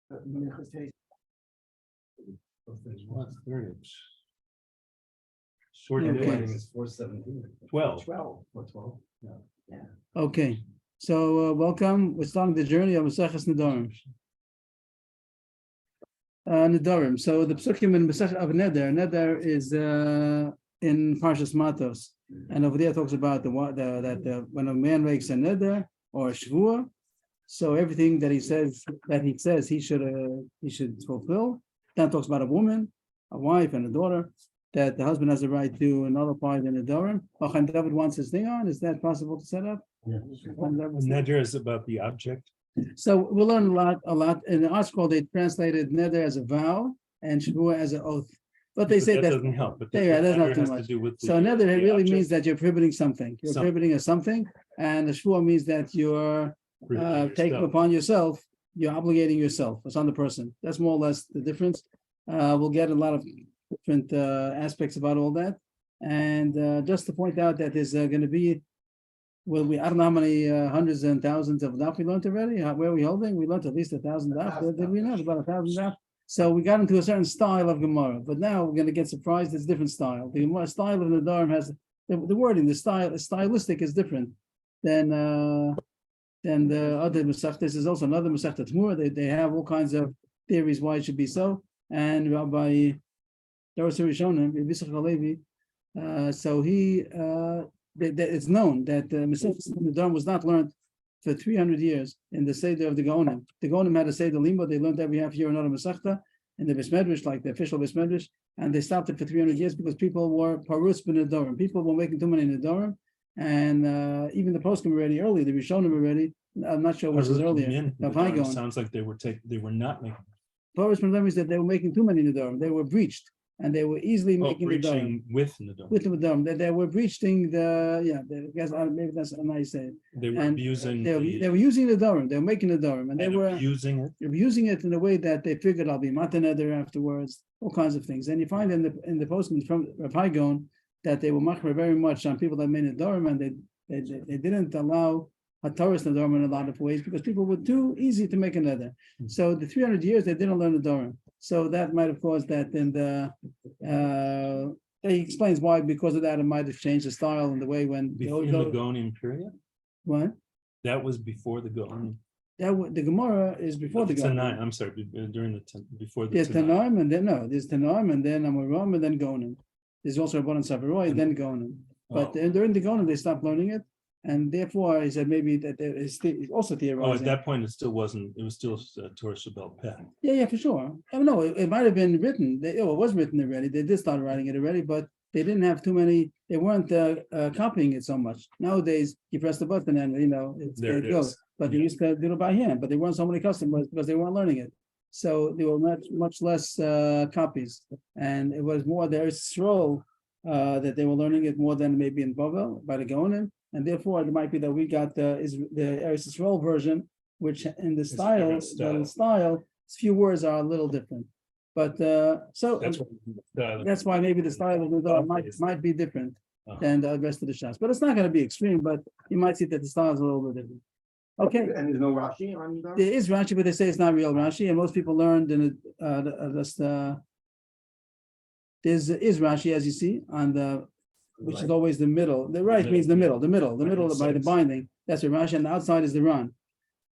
Short Okay. wedding is 417. 12. 12. Yeah. Okay, so welcome. We're starting the journey of Maseches Nedarim. Nedarim. So the psukim in Masechet of Neder is in Parshas Matos, and over there talks about when a man makes a neder or a shvua, so everything that he says he should fulfill. Then talks about a woman, a wife, and a daughter, that the husband has the right to nullify the Nedarim. Chaim David wants his thing on. Is that possible to set up? Yeah. Neder is about the object. So we'll learn a lot. In the article, they translated neder as a vow and shvua as an oath. But they say that that doesn't help. But yeah, that's not neder too has much. to do with So neder the really object. means that you're prohibiting something. You're prohibiting something, and the shvua means that you're taking upon yourself. You're obligating yourself. It's on the person. That's more or less the difference. We'll get a lot of different aspects about all that, and just to point out that there's going to be. Well, I don't know how many hundreds and thousands of daf we learned already. Where are we holding? We learned at least 1,000 daf. Did we not? About 1,000 daf. So we got into a certain style of Gemara, but now we're going to get surprised. It's a different style. The Gemara style of Nedarim has the wording, the stylistic is different than the other Masechtas. There's also another Masechta Tmura. They have all kinds of theories why it should be so. And Rabbi Doros Rishonim, Yisach Halevi, so he. It's known that Masechtas Nedarim was not learned for 300 years in the Seder of the Gaonim. The Gaonim had a Seder Limbo. They learned every half year another Masechta in the Besmedrish, like the official Besmedrish, and they stopped it for 300 years because people were parus b'nedarim. People were making too many nedarim, and even the poskim already early, the Rishonim already. I'm not sure which is earlier. Sounds like they were not making. Parus b'nedarim is that they were making too many nedarim. They were breached. And they were easily making breaching with the Nedarim. They were breaching I guess maybe that's how I say it. They were abusing. They were using Nedarim. They were making Nedarim, and they were abusing it in a way that they figured I'll be Matan Neder afterwards. All kinds of things. And you find in the postman from Rav Gon that they were machmer very much on people that made Nedarim, and they didn't allow Hataras Nedarim in a lot of ways because people were too easy to make a neder. So the 300 years they didn't learn Nedarim. So that might have caused that, and he explains why. Because of that, it might have changed the style and the way when before the Gaonim period. What? That was before the Gaonim. The Gemara is before the Gaonim. I'm sorry, during before the. There's Tanaim and then there's Tanaim and then Amoram and then Gaonim. There's also Rabban and Savaroi and then Gaonim. But during the Gaonim they stopped learning it. And therefore, he said maybe that there is also theorizing. Oh, at that point, it still wasn't. It was still Torah Shabbat Peh. Yeah, for sure. I know it might have been written. It was written already. They did start writing it already, but they didn't have too many. They weren't copying it so much. Nowadays, you press the button and it goes. But they used to do it by hand. But there weren't so many customers because they weren't learning it. So there were much less copies, and it was more the Eretz Yisrael that they were learning it more than maybe in Bavel by the Gaonim. And therefore, it might be that we got the Eretz Yisrael version, which in the style, few words are a little different. But so that's why maybe the style of the might be different than the rest of the shots. But it's not going to be extreme. But you might see that the style is a little bit different. Okay. And there's no Rashi on the. There is Rashi, but they say it's not real Rashi, and most people learned in there's Rashi, as you see on the. Which is always the middle. The right means the middle by the binding. That's what Rashi, and the outside is the Ran.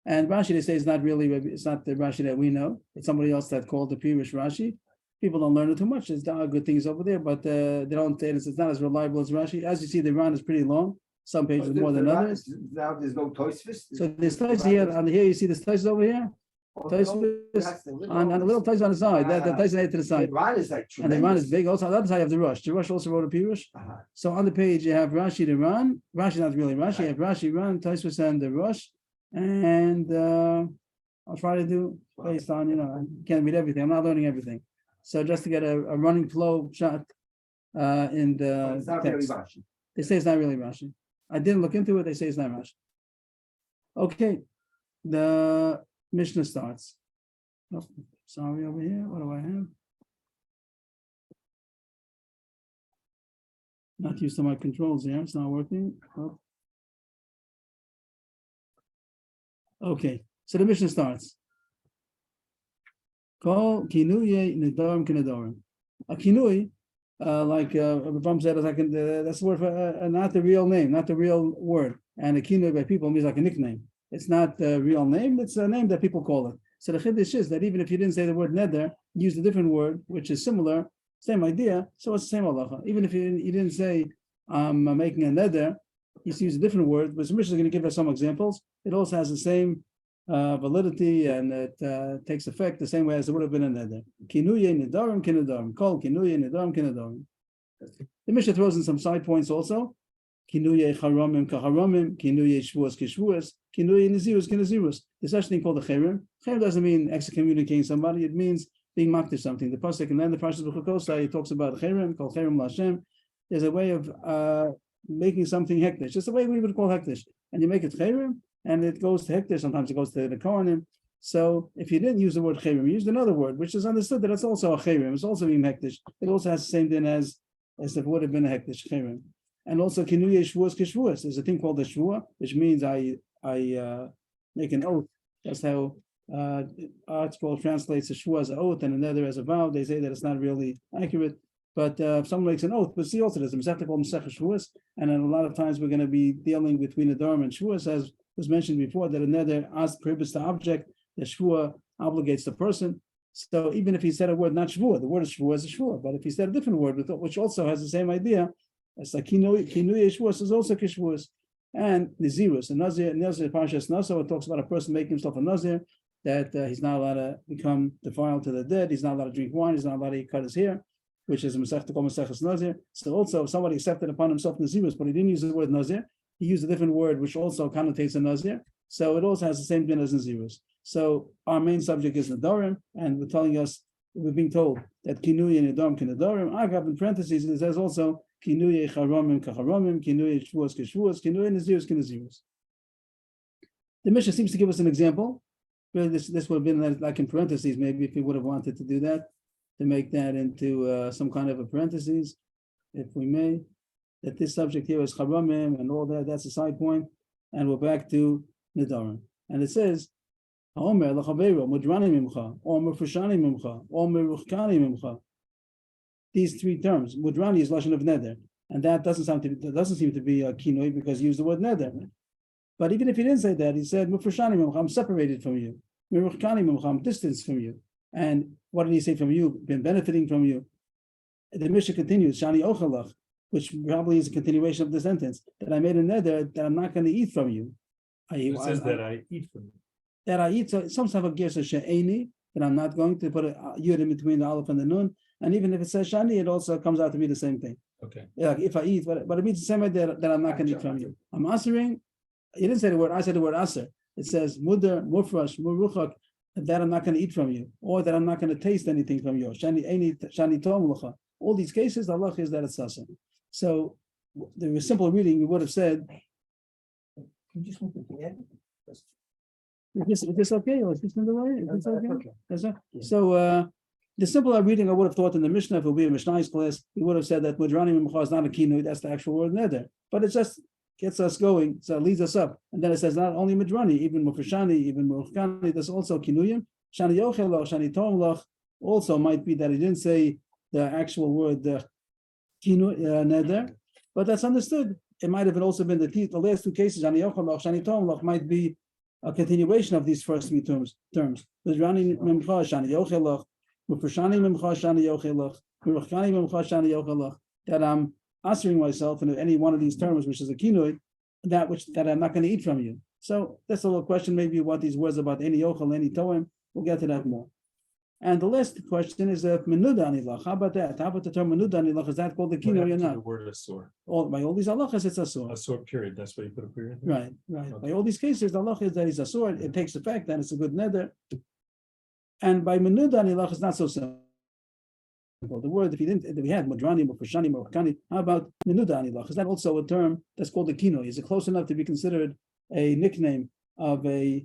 And Rashi, they say, it's not the Rashi that we know. It's somebody else that called the Pirish Rashi. People don't learn it too much. There's good things over there, but they don't. It's not as reliable as Rashi. As you see, the Ran is pretty long. Some pages more than others. Now there's no Tosfos. So there's Tosfos here. On here, you see this Tosfos over here. Tosfos on the little Tosfos on the side. That Tosfos to the side. The Ran is like and the Ran is big. Also, on the other side you have the Rush. The Rush also wrote a Pirush. So on the page you have Rashi, the Ran. Rashi not really Rashi. You have Rashi, Ran, Tosfos, and the Rush. And I'll try to do based on I can't read everything. I'm not learning everything. So just to get a running flow shot in the text. Really they say it's not really Rashi. I didn't look into it. They say it's not Rashi. Okay, the Mishnah starts. Oh, sorry, over here. What do I have? Not used to my controls here. It's not working. Oh. Okay, so the Mishnah starts. Call kinuye nedarim kenedarim. A kinui, like Ram said, that's the word for not the real name, not the real word. And a kinui by people means like a nickname. It's not a real name; it's a name that people call it. So the chiddush is that even if you didn't say the word neder, you used a different word which is similar, same idea. So it's the same halacha. Even if you didn't say I'm making a neder, you use a different word. But Mishnah is going to give us some examples. It also has the same validity, and it takes effect the same way as it would have been in neder. Kinuye nedarim kenedarim. Kol kinuye nedarim kenedarim. The Mishnah throws in some side points also. Kinuye charamim kacharamim, kinuye shvuas kishvuas, kinuye nazirus kinazirus. There's such a thing called a cherem. Cherem doesn't mean excommunicating somebody. It means being makdish something. The pasuk and then the Parshas B'chukosai, he talks about cherem, called cherem l'Hashem. There's a way of making something hektish. Just the way we would call hektish. And you make it cherem, and it goes to hektish. Sometimes it goes to the kohanim. So if you didn't use the word cherem, you used another word, which is understood that it's also a cherem. It's also being hektish. It also has the same din as if it would have been a hektish cherem. And also kinuye shvuas kishvuas. There's a thing called the shvua, which means I make an oath. That's how ArtScroll translates a shvua as an oath and another as a vow. They say that it's not really accurate. But if someone makes an oath, but see also there's a Masechta called Masechta Shvuas, and then a lot of times we're going to be dealing between Nedarim and Shvuas, as was mentioned before, that another prohibits the object, the Shvua obligates the person. So even if he said a word not Shvua, the word is Shvua is a Shvua. But if he said a different word, which also has the same idea, it's like Kinuye Shvuas is also Kishvuas. And Nazirus, and Nazir Parshas Naso, it talks about a person making himself a Nazir, that he's not allowed to become defiled to the dead, he's not allowed to drink wine, he's not allowed to cut his hair, which is a Masechta called Maseches Nazir. So also, if somebody accepted upon himself Nazirus, but he didn't use the word Nazir, he used a different word, which also connotates a Nazir. So it also has the same din as Nazirus. So our main subject is Nedarim, and we're being told that Kinuye Nedarim Kenedarim. Agav in parentheses, it says also Kinuye Charamim Kacharamim, Kinuye Shvuas Keshvuas, Kinuye Nazirus Kenazirus. The Mishnah seems to give us an example. Really, this would have been like in parentheses, maybe if we would have wanted to do that, to make that into some kind of a parentheses, if we may, that this subject here is Charamim and all that, that's a side point, and we're back to Nedarim. And it says, Haomer l'chaveiro mudrani mimcha, or mefreshani mimcha, or meruchkani mimcha. These three terms, mudrani is lashon of neder, and that doesn't seem to be a kinoi because he used the word neder. But even if he didn't say that, he said mefreshani mimcha, I'm separated from you. Meruchkani mimcha, I'm distanced from you. And what did he say from you? Been benefiting from you. The Mishnah continues, Shani ochalach, which probably is a continuation of the sentence, that I made a neder that I'm not going to eat from you. It says that I eat from you. That I eat, so some type of gersa she'eni, that I'm not going to put a yud in between the aleph and the nun, and even if it says shani, it also comes out to be the same thing. Okay. Like if I eat, but it means the same idea that I'm not going to eat from you. I'm answering. You didn't say the word. I said the word aser. It says mudar, mufrash, muruchak, that I'm not going to eat from you, or that I'm not going to taste anything from you. Shani eni, shani tom lucha. All these cases, the Allah is that it's aser. So the simple reading, we would have said. Can you just move it again? Is this okay? Or is this in the way? Is this okay? That's okay. So the simple reading I would have thought in the Mishnah, if it would be a Mishnah's class, we would have said that Mudrani Mimcha is not a kinui, that's the actual word neder. But it just gets us going, so it leads us up. And then it says not only Mudrani, even Mufreshani, even Muruchkani, there's also kinuyim. Shani Yochelach, Shani Tomlach also might be that he didn't say the actual word kinui neder, but that's understood. It might have also been the last two cases, Shani Yochelach, Shani Tomlach, might be a continuation of these first three terms. Mudrani Mimcha, Shani Yochelach, Mufreshani Mimcha, Shani Yochelach, Muruchkani Mimcha, Shani Yochelach, that I'm answering myself in any one of these terms, which is a kinui, that I'm not going to eat from you. So that's a little question, maybe what these words about any yochel, any toem. We'll get to that more. And the last question is menuda anilach. How about that? How about the term menuda anilach? Is that called the kinui or not? The word asur. By all these halachas, it's asur. Asur period. That's why you put a period. Right. Okay. By all these cases, the halach is that it's asur. It takes effect, and it's a good neder. And by menuda anilach, it's not so simple. The word, if we had Mudrani, Mufreshani, Muruchkani, how about Menuda Anilach? Is that also a term that's called a kinoi? Is it close enough to be considered a nickname of a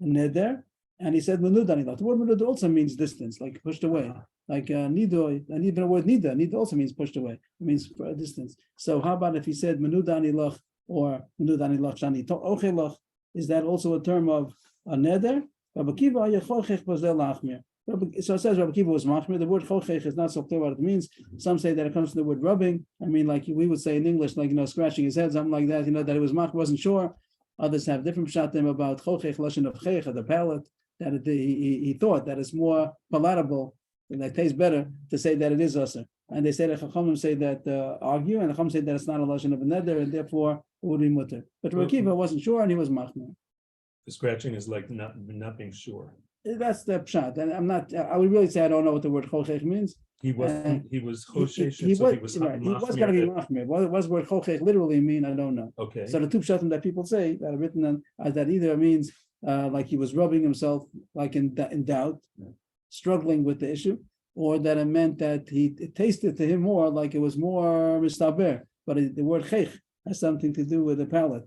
neder? And he said Menuda Anilach. The word Menuda also means distance, like pushed away. Like Nido, and even the word Nida. Nida also means pushed away. It means distance. So how about if he said Menuda Anilach or Menuda Anilach Shani Ochelach? Is that also a term of a neder? So it says Rabbi Kiva was machmir. The word chochech is not so clear what it means. Some say that it comes from the word rubbing. I mean, like we would say in English, like, scratching his head, something like that, that it was mach, wasn't sure. Others have different pshatim about chochech, lashon of chech, the palate, that he thought that it's more palatable and that tastes better to say that it is usher. And they say that Chachamim say that argue, and the Chachamim say that it's not a lashon of a neder, and therefore it would be mutter. But Rabbi Kiva wasn't sure, and he was machmir. The scratching is like not being sure. That's the pshat, and I'm not. I would really say I don't know what the word chochech means. He was choshesh, He so he was right. He was going to be machmir. What does word chochech literally mean? I don't know. Okay. So the two pshatim that people say that are written on that either means like he was rubbing himself like in doubt, struggling with the issue, or that it meant that it tasted to him more like it was more mistaber. But the word chech has something to do with the palate.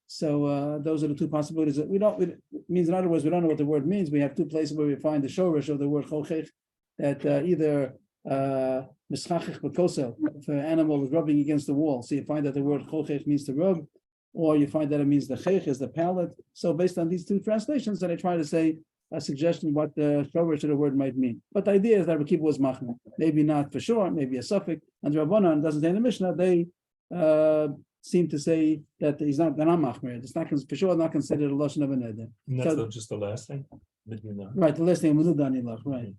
So those are the two possibilities. That it means, in other words, we don't know what the word means. We have two places where we find the shorish of the word chochech, that either mischachich b'kosel, if an animal is rubbing against the wall, so you find that the word chochech means to rub, or you find that it means the chech is the palate. So based on these two translations, then I try to say a suggestion what the shorish of the word might mean. But the idea is that Rabbi Kiva was machmir, maybe not for sure, maybe a suffix. And Rabbanan doesn't say in the Mishnah, they seem to say that they're not machmir. It's not for sure not considered a lashon of a neder. And that's just the last thing. Right, the last thing, right.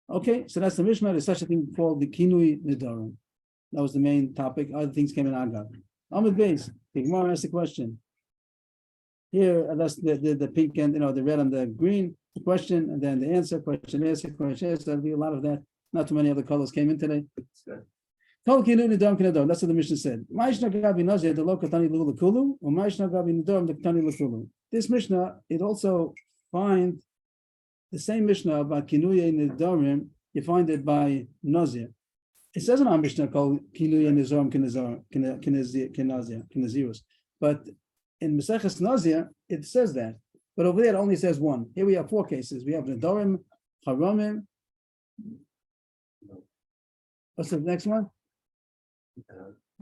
Okay, so that's the Mishnah. There's such a thing called the kinui nedarim. That was the main topic. Other things came in Agav. Ahmed Beis, the Gemara asked the question. Here, that's the pink and the red and the green. The question and then the answer. Question answer. There'll be a lot of that. Not too many other colors came in today. That's what the Mishnah said. This Mishnah, it also finds the same Mishnah about Kinuye Nedarim. You find it by Nazir. It says in our Mishnah called Kinuye Nedarim Kinazirus, but in Maseches Nazir it says that. But over there it only says one. Here we have four cases. We have Nedarim, Haramim. What's the next one?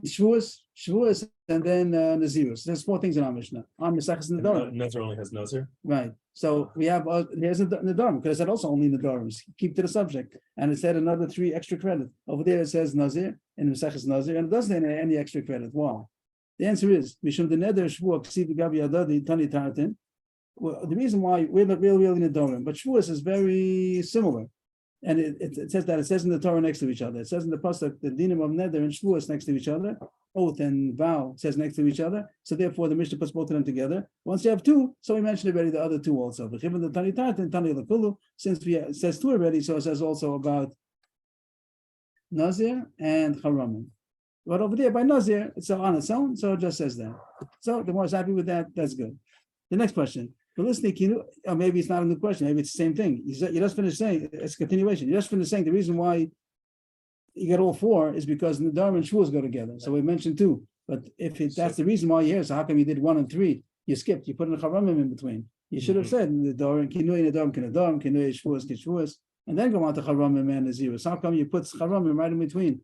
Shavuos, and then Nazirus. There's four things in our Mishnah. Our Maseches Nedarim. Nazir only has Nazir. Right. So we have there's Nedarim, because it said also only Nedarim. Keep to the subject, and it said another 3 extra credit. Over there it says Nazir in Maseches Nazir, and it doesn't have any extra credit. Why? The answer is Mishum the Neder Shvuah Ksiv Gabi Adadi Tani Tartin. Well, the reason why we're not really Nedarim, but Shavuos is very similar. And it says that it says in the Torah next to each other. It says in the pasuk the dinim of neder and shvuos next to each other. Oath and vow says next to each other. So therefore, the Mishnah puts both of them together. Once you have two, so we mentioned already the other two also. The Chivin, the Tani Tartin, Tani Lakulu. Since it says two already, so it says also about Nazir and Haramim. But over there by Nazir, it's on its own, so it just says that. So the more is happy with that, that's good. The next question. But listening, or maybe it's not a new question, maybe it's the same thing. You just finished saying it's a continuation. You just finished saying the reason why you get all four is because Nedarim and Shavuos go together. So we mentioned two. But if that's the reason why you're here, so how come you did 1 and 3? You skipped, you put in a Haramim in between. You should have said Nedarim, Kinui Nedarim, Nedarim, Kinui Shavuos, Shavuos, and then go on to Haramim and Nazirus. How come you put Haramim right in between?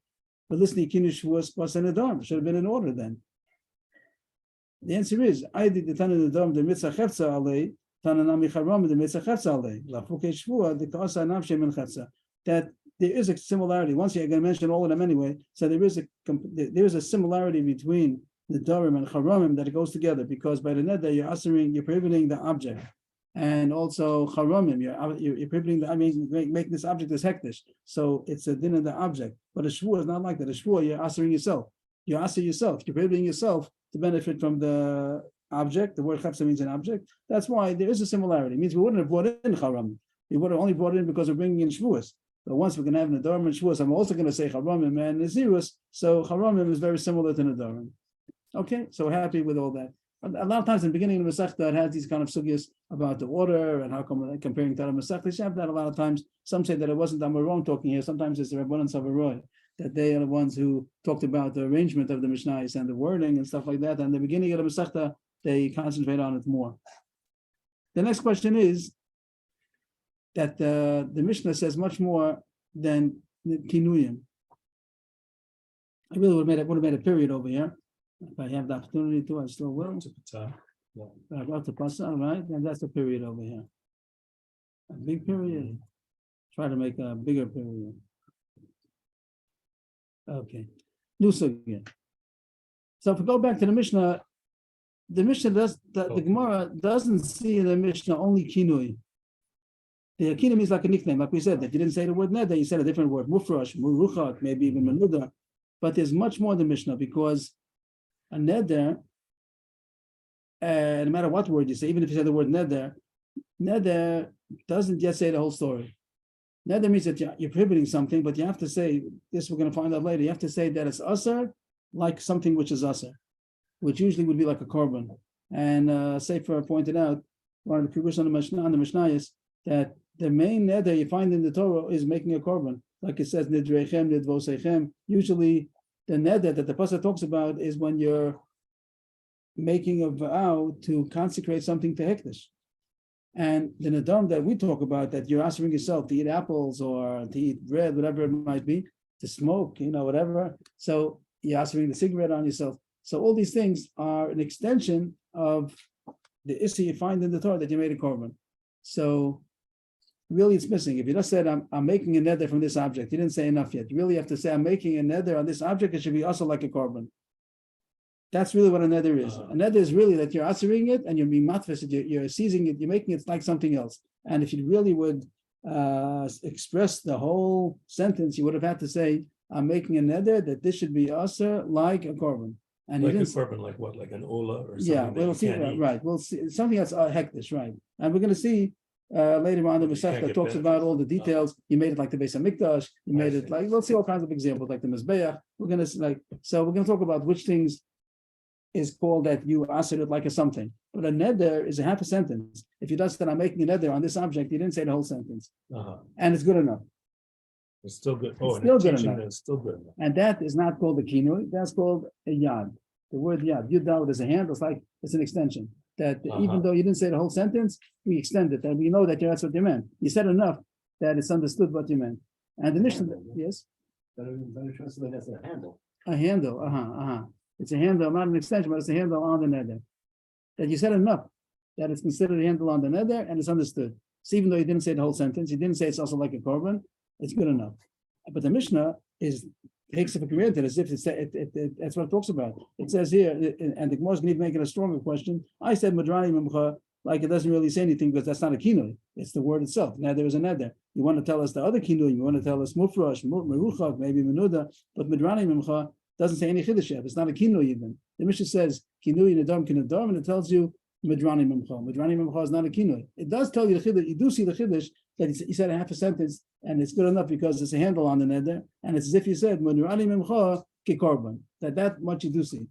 But listening, Kinui Shavuos plus Nedarim should have been in order then. The answer is, I did the Tana Nedarim, the Mitzvah Chefza Alei, Tana Nami Haramim, the Mitzvah Chefza Alei, Lafuke Shvuah, the Kaasa Navshem and Chefza. That there is a similarity. Once you're going to mention all of them anyway, so there is a similarity between the Nedarim and Haramim that it goes together, because by the Neder you're prohibiting the object, and also Haramim you're prohibiting making this object as hektish. So it's a din of the object. But a Shvuah is not like that. A Shvuah you're answering yourself. You're answering yourself. You're prohibiting yourself to benefit from the object. The word chapsa means an object. That's why there is a similarity. It means we wouldn't have brought in Haramim. We would have only brought it in because we're bringing in Shavuos. But once we're going to have Nedarim and Shavuos, I'm also going to say Haramim and Nazirus. So Haramim is very similar to Nedarim. Okay, so we're happy with all that. A lot of times in the beginning of the Masechta, it has these kind of sugyas about the order and how come comparing to the Masechta. You have that a lot of times. Some say that it wasn't Amaron talking here. Sometimes it's the Rabbanan Savaroy, that they are the ones who talked about the arrangement of the Mishnayos and the wording and stuff like that. And the beginning of the Masechta, they concentrate on it more. The next question is that the Mishnah says much more than Kinuyim. I really would have made a period over here. If I have the opportunity to, I still will. About the pasa, right? And that's a period over here. A big period. try to make a bigger period. Okay. Nusa again. So if we go back to the Mishnah does the Gemara doesn't see in the Mishnah only kinui. The kinui means like a nickname, like we said, that you didn't say the word neder, you said a different word, mufrash, muruchat, maybe even menuda. But there's much more than Mishnah, because a neder, no matter what word you say, even if you say the word neder doesn't yet say the whole story. Neder means that you're prohibiting something, but you have to say, this we're going to find out later, you have to say that it's asar, like something which is asar, which usually would be like a korban. And Sefer pointed out, one of the Pirush on the Mishnayos, that the main neder you find in the Torah is making a korban. Like it says, nidrechem, nidvosechem. Usually the neder that the pasuk talks about is when you're making a vow to consecrate something to hekdesh. And the Nedarim that we talk about, that you're asking yourself to eat apples or to eat bread, whatever it might be, to smoke, whatever. So you're asking the cigarette on yourself. So all these things are an extension of the issue you find in the Torah that you made a korban. So really it's missing. If you just said, I'm making a neder from this object, you didn't say enough yet. You really have to say, I'm making a neder on this object, it should be also like a korban. That's really what a neder is. A neder is really that you're answering it and you're being matfis, you're seizing it, you're making it like something else. And if you really would express the whole sentence, you would have had to say, I'm making a neder that this should be also like a korban. And like a korban, like what, like an ola or something? Yeah, we'll see. Right, we'll see something that's hekdesh, right? And we're going to see later on the Masech that talks about all the details. You made it like the Beis Hamikdash. You made it like, we'll see all kinds of examples, like the Mizbeach. We're going to talk about which things is called that you answered it like a something. But a neder is a half a sentence. If you just said, I'm making a neder on this object, you didn't say the whole sentence. And it's good enough. It's still good. It's still good enough. It's still good enough. And that is not called a kinui, that's called a yad. The word yad, yud is a hand, it's an extension. That even though you didn't say the whole sentence, we extend it, and we know that that's what you meant. You said enough that it's understood what you meant. And the Mishnah, yes? Better translate as a handle. A handle, It's a handle, not an extension, but it's a handle on the neder. That you said enough, that it's considered a handle on the neder, and it's understood. So even though you didn't say the whole sentence, you didn't say it's also like a korban, it's good enough. But the Mishnah takes it for granted as if that's what it talks about. It says here, and the Gemara is going to make it a stronger question. I said Madrani Memcha, like it doesn't really say anything because that's not a kinui. It's the word itself. Now there is a neder. You want to tell us the other kinui, you want to tell us mufrash, meruchak, maybe menuda, but Madrani Memcha doesn't say any chiddush yet. It's not a kinui even. The Mishnah says kinui nedarim kinedarim, and it tells you Madrani Memcha. Madrani Memcha is not a kinui. It does tell you the chiddush. You do see the chiddush that he said a half a sentence, and it's good enough because it's a handle on the neder, and it's as if you said Madrani Memcha kikorban. That much you do see.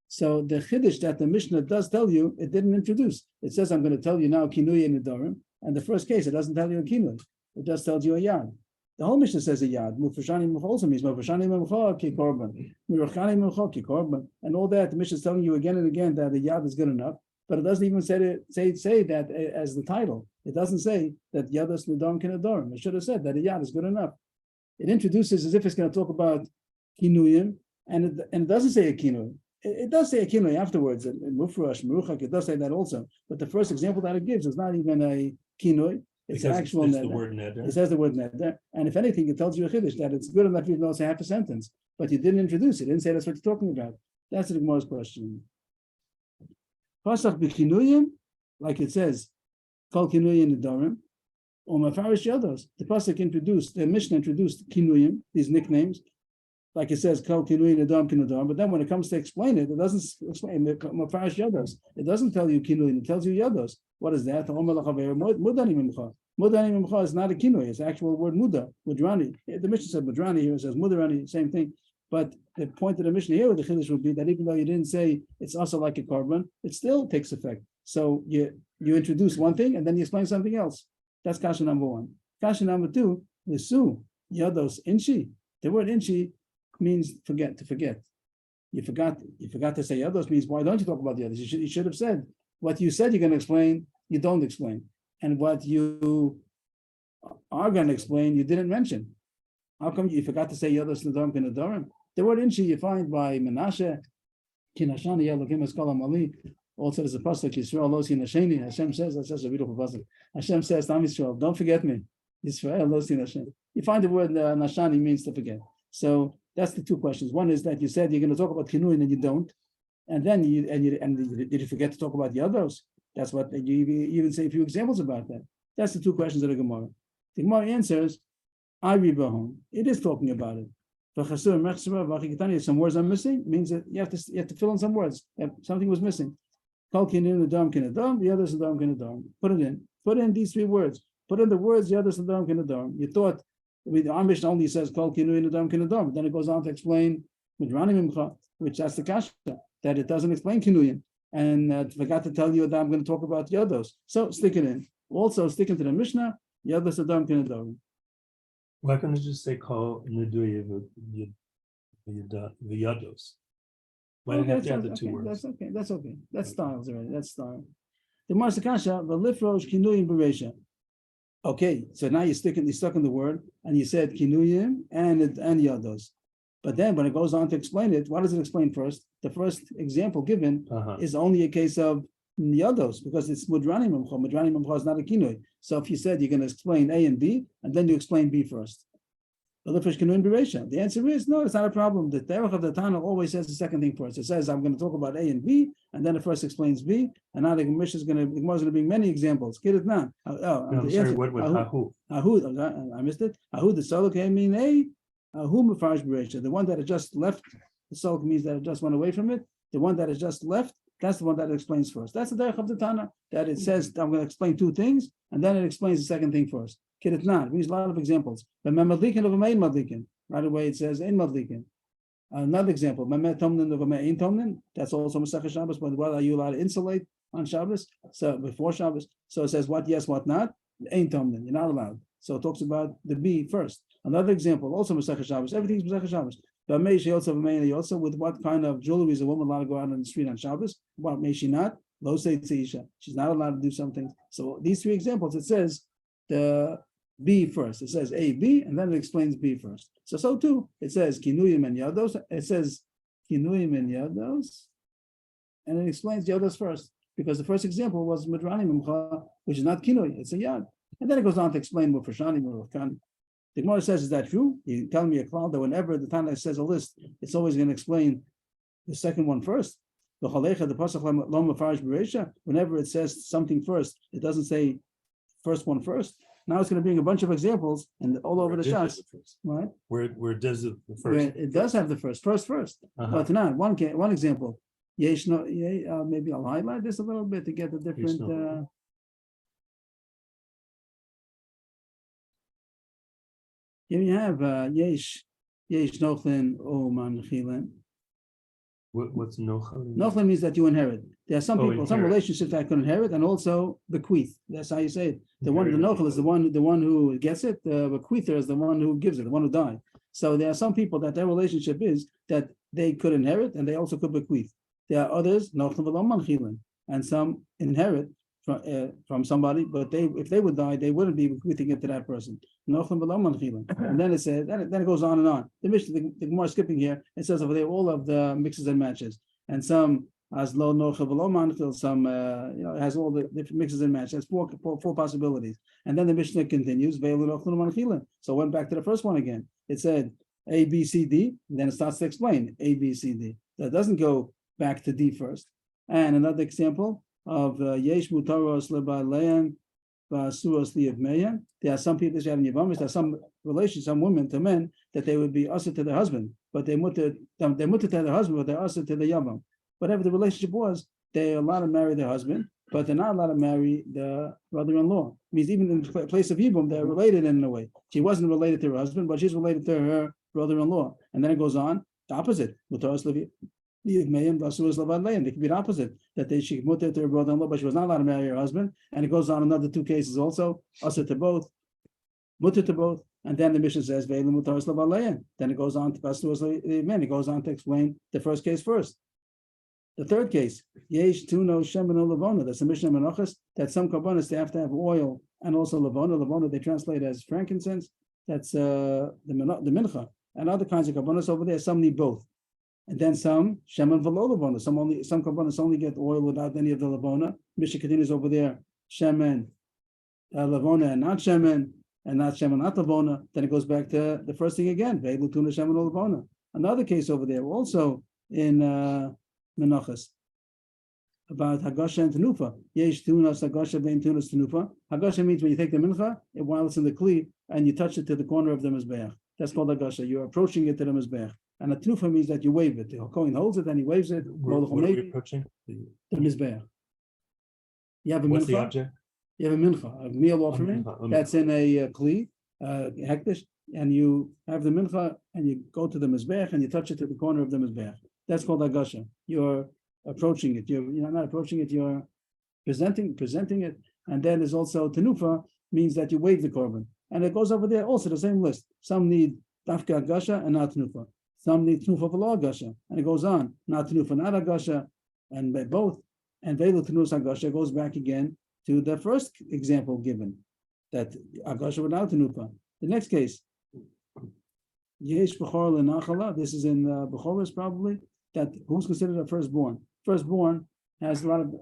So the chiddush that the Mishnah does tell you, it didn't introduce. It says I'm going to tell you now kinui and nedarim, and the first case it doesn't tell you a kinui. It just tells you a yad. The whole Mishnah says a yad. Mufashani Memcha also means Mufashani Memcha kikorban, Miruchani Memcha kikorban, and all that. The Mishnah is telling you again and again that the yad is good enough. But it doesn't even say that as the title. It doesn't say that yadas nedarim kinedarim. It should have said that a yad is good enough. It introduces as if it's going to talk about kinuyim, and it doesn't say a kinui. It does say a kinui afterwards. In Mufrash, Meruchak, it does say that also. But the first example that it gives is not even a kinui. It's an actual neder. The word neder. It says the word neder, and if anything, it tells you a chiddush that it's good enough even though it's a half a sentence. But you didn't introduce it. You didn't say that's what you're talking about. That's the Gemara's question. Pasach b'chinuyim, like it says, kol kinuyim nedarim, or mafarish yados. The pasuk introduced, the Mishnah introduced kinuyim, these nicknames, like it says kol kinuyim nedarim kinedarim. But then when it comes to explain it, it doesn't explain mafarish yados. It doesn't tell you kinuyim. It tells you yados. What is that? Mudani mimcha. Mudani mimcha is not a kinui. It's the actual word muda, mudrani. The Mishnah said mudrani. Here it says mudarani. Same thing. But the point of the Mishnah here with the chiddush would be that even though you didn't say it's also like a korban, it still takes effect. So you introduce one thing and then you explain something else. That's kasha number one. Kasha number two, Nisu, yados inchi. The word inchi means to forget. You forgot to say yados means why don't you talk about the others? You should have said what you said you're going to explain, you don't explain. And what you are going to explain, you didn't mention. How come you forgot to say yados nedarim kinedarim? The word inchi you find by Menashe, Kinashani Elokim Eskolam Ali. Also, there's a pasuk Yisrael Los Yinasheni. Hashem says, that's such a beautiful pasuk. Hashem says, Tam Yisrael, don't forget me. Yisrael lo sin Hashem. You find the word nashani means to forget. So that's the two questions. One is that you said you're going to talk about kinuyin and you don't, and then did you forget to talk about the others? That's what you even say a few examples about that. That's the two questions of the Gemara. The Gemara answers, I read it is talking about it. Some words are missing, means that you have to fill in some words. Something was missing. The others put it in. Put in these three words. Put in the words, the others you thought our Mishnah only says Kol Kinu Nedam Kinedam, then it goes on to explain Midranim Imcha, which that's the kasha, that it doesn't explain Kinuyin. And forgot to tell you that I'm going to talk about the others. So stick it in. Also stick into the Mishnah, the others Nedam Kinedam. Why can't you just say call Nedarim the Yados? Why do you have to add the two words? That's okay. That's styles already. That's style. The Marsa Kasha, the Lifrosh Kinuyim Beresha. Okay, so now you're stuck in the word, and you said Kinuyim and Yados. But then when it goes on to explain it, what does it explain first? The first example given is only a case of Yados, because it's Mudranim Mamcha. Mudranim Mamcha is not a Kinuy. So if you said you're going to explain A and B, and then you explain B first. The answer is no, it's not a problem. The Derech of the Tana always says the second thing first. It says I'm going to talk about A and B, and then it first explains B, and now the Gemara is going to bring many examples. Kid it now. I'm sorry, what would Hahu? I missed it. Hahu, the Solok mean A. Hahu Mefarish Beresha. The one that had just left, the Solok means that it just went away from it. The one that has just left, that's the one that it explains first. That's the Derech of the Tana, that it says I'm going to explain two things, and then it explains the second thing first. Kiritnan, we use a lot of examples. But Madlikin of a main Madlikin. Right away it says in Madlikin. Another example, Mamet Tomnin of a main Tomnin, that's also Masach Shabbos, but what are you allowed to insulate on Shabbos? So before Shabbos. So it says what yes, what not. Ain Tomnin, you're not allowed. So it talks about the B first. Another example, also Masach Shabbos, everything's Masach Shabbos. But may she also with what kind of jewelry is a woman allowed to go out on the street on Shabbos? What may she not? Lo say Isha. She's not allowed to do something. So these three examples, it says the B first. It says A, B, and then it explains B first. So too, it says Kinuyim and Yados. It says Kinuyim and Yados, and it explains Yados first, because the first example was Midranim Imcha, which is not Kinuy, it's a Yad. And then it goes on to explain what Fashanim or Kan. The Gemara says, is that true? You tell me a cloud that whenever the Tana says a list, it's always going to explain the second one first. The Chalecha, the Pasach Lom Mefarish Beresha, whenever it says something first, it doesn't say first one first. Now it's going to bring a bunch of examples and all over the shots. Right? Where does the first? Where it does have the first. But now one example. Maybe I'll highlight this a little bit to get the different. Here you have Yesh Nochlin Oman Chilen. What's Nochlin? Nochlin means that you inherit. There are some people, some inherit. relationships that can inherit, and also bequeath. That's how you say it. The Nochel is the one who gets it. The bequeather is the one who gives it, the one who died. So there are some people that their relationship is that they could inherit and they also could bequeath. There are others, Nochlin V'Loman Chilen, and some inherit from somebody, but if they would die, they wouldn't be bequeathing it to that person. And then it says, then it goes on and on. The Mishnah, the Gemara skipping here, it says over there all of the mixes and matches, and some has low nochel below manchil, some it has all the different mixes and matches. That's four possibilities. And then the Mishnah continues, so went back to the first one again. It said A, B, C, D, and then it starts to explain A, B, C, D. That doesn't go back to D first. And another example of Yesh Mutaros Lebaleyan Basuros Liavmeyan. There are some people that have in Yavamis, there are some relations, some women to men that they would be usher to their husband, but they mutter to their husband, but they're usher to the Yavam. Whatever the relationship was, they're allowed to marry their husband, but they're not allowed to marry the brother-in-law. It means even in the place of Yibum, they're related in a way. She wasn't related to her husband, but she's related to her brother-in-law. And then it goes on, the opposite. They could be the opposite, that she mutter to her brother-in-law, but she was not allowed to marry her husband. And it goes on another two cases also, usher to both, mutter to both. And then the Mishnah says, then it goes on to it goes on to explain the first case first. The third case, Yesh Tuno Shemin Lavona, that's the Mishnah Menachos, that some carbonas they have to have oil and also Lavona. Lavona they translate as frankincense, that's the Mincha, and other kinds of carbonas over there, some need both. And then some Shemin Velo Lavona, some carbonas only get oil without any of the Lavona. Mishnah continues over there, Shemin, Lavona and not Shemin, and not Shem and not Lavona, then it goes back to the first thing again. Ve'elu tuna Shem and Lavona. Another case over there, also in Menachos, about Hagasha and Tenufa. Yesh tunas Hagasha vein tunas Tenufa. Hagasha means when you take the mincha, while it's in the kli, and you touch it to the corner of the mizbeach. That's called Hagasha. You're approaching it to the mizbeach. And a Tenufa means that you wave it. The Kohen holds it and he waves it. What are we approaching? The mizbeach. You have a What's the mincha. object? You have a mincha, a meal offering that's in a kli, hektish, and you have the mincha and you go to the mizbeach and you touch it to the corner of the mizbeach. That's called Hagasha. You're approaching it. You're not approaching it. You're presenting it. And then there's also tenufa, means that you wave the korban, and it goes over there also the same list. Some need dafka Hagasha and not tenufa. Some need tenufa v'lo Hagasha, and it goes on. Not tenufa, not Hagasha, and by both. And ve'elu tenus Hagasha goes back again to the first example given, that Hagasha without tenufa. The next case, yesh b'chor lenachala. This is in Bechoros probably. That who's considered a firstborn. Firstborn has a lot of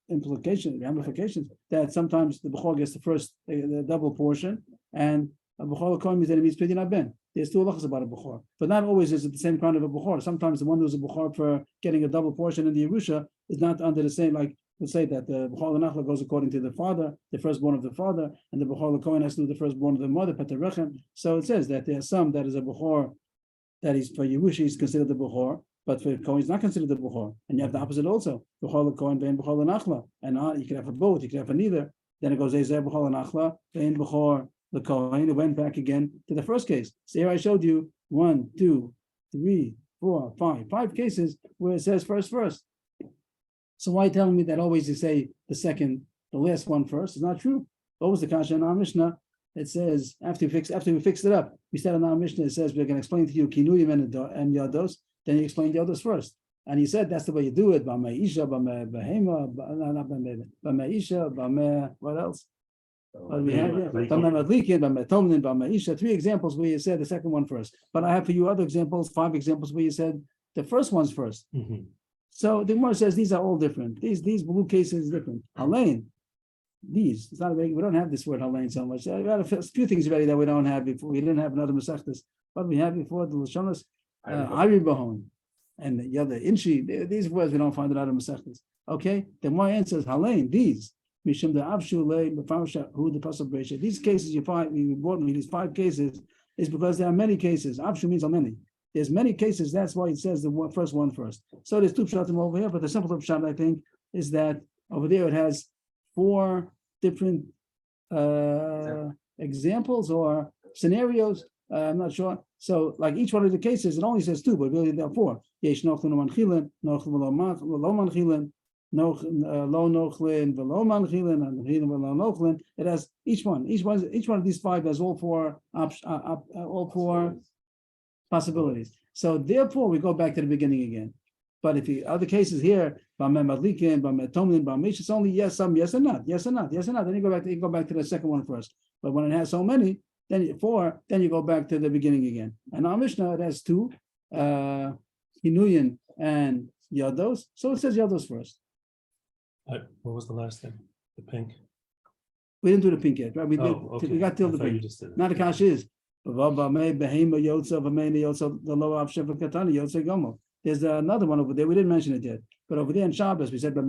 ramifications. That sometimes the bechor gets the double portion, and a bechor l'kohen means that it means pidyon ben. There's two halachas about a bechor, but not always is it the same kind of a bechor. Sometimes the one who's a bechor for getting a double portion in the Yerusha is not under the same. Like we'll say that the bechor l'nachla goes according to the father, the firstborn of the father, and the bechor l'kohen has to do the firstborn of the mother, paterechem. So it says that there are some that is a bechor that is for Yerusha is considered the bechor, but for Kohen is not considered the bechor. And you have the opposite also. Bechor l'kohen vein bechor l'nachla, and you can have for both. You can have for neither. Then it goes ezer bechor l'nachla vein bechor l'kohen. It went back again to the first case. So here I showed you 1, 2, 3, 4, 5 cases where it says first. So why telling me that always you say the last one first? It's not true. What was the kasha in our Mishnah? It says after we fixed it up, we said in our Mishnah, it says we're going to explain to you kinuyim and yados. Then you explain yados first, and he said that's the way you do it. B'meisha, what else? What do we have here? B'meisha. 3 examples where you said the second one first. But I have for you other examples, 5 examples where you said the first one's first. Mm-hmm. So the Gemara says these are all different. These blue cases different. Halain. These, it's not we don't have this word halain so much. We had a few things already that we don't have before. We didn't have another Masechtas, but we had before the Lashonas, Ari Bahon, and the other Inshi. These words we don't find in other Masechtas. Okay, then my answer is halain. These Mishum the Avshu Le B'Farsha Hu the Pasuk Beresha. These cases you find we brought me these 5 cases is because there are many cases. Avshu means how many. There's many cases. That's why it says the first one first. So there's 2 pshatim over here, but the simple pshat I think is that over there it has 4 different examples or scenarios. I'm not sure. So, like each one of the cases, it only says 2, but really there are 4. Yesh nochlin manchilin, nochlin v'lo manchilin, lo nochlin v'lo manchilin, and manchilin v'lo nochlin. It has each one of these 5 has all 4 possibilities. So therefore, we go back to the beginning again. But if the other cases here, it's only yes, some yes and not. Then you go back to the second one first. But when it has so many, then 4, then you go back to the beginning again. And our Mishnah it has 2, Hinuyin and Yados. So it says Yados first. What was the last thing? The pink. We didn't do the pink yet, right? We did. Okay. We got till the pink. Now the kash is. There's another one over there. We didn't mention it yet. But over there in Shabbos, we said, and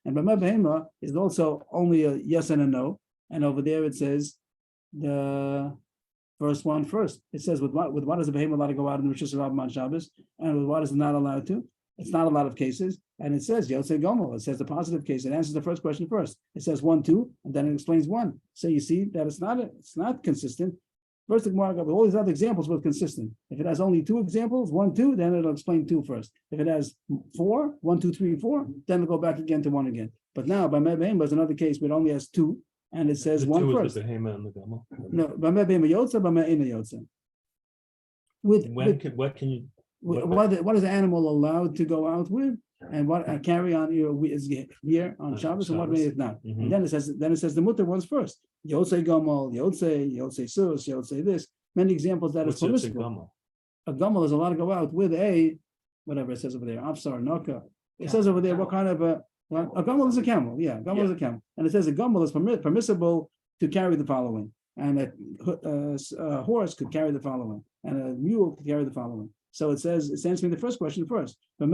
B'meh is also only a yes and a no. And over there it says the first one first. It says with what is the behemoth allowed to go out in the Rosh Hashanah on Shabbos, and with what is it not allowed to? It's not a lot of cases. And it says Yotzei Gomel. It says the positive case. It answers the first question first. It says 1, 2, and then it explains 1. So you see that it's not consistent. First, the Gemara with all these other examples were consistent. If it has only 2 examples, 1, 2, then it'll explain 2 first. If it has 4, 1, 2, 3, 4, then it'll go back again to 1 again. But now by Mebehema there's another case where it only has 2, and it says 1 first. The Behema and the Gomel. No, by Mebehema Yotza, by Me'ena Yotza. What is the animal allowed to go out with, and what carry on is here on Shabbos, and what may it not? Mm-hmm. And then it says the mutter ones first. Yotzei Gomel, Yotzei Sus, Yotzei this. Many examples that is permissible. A Gomel is allowed to go out with a whatever it says over there, Afsar Noka. It says over there what kind of Well, a gumel is a camel. Yeah, gumel is a camel, and it says a gumel is permissible to carry the following, and a horse could carry the following, and a mule could carry the following. So it says it's answering the first question first. What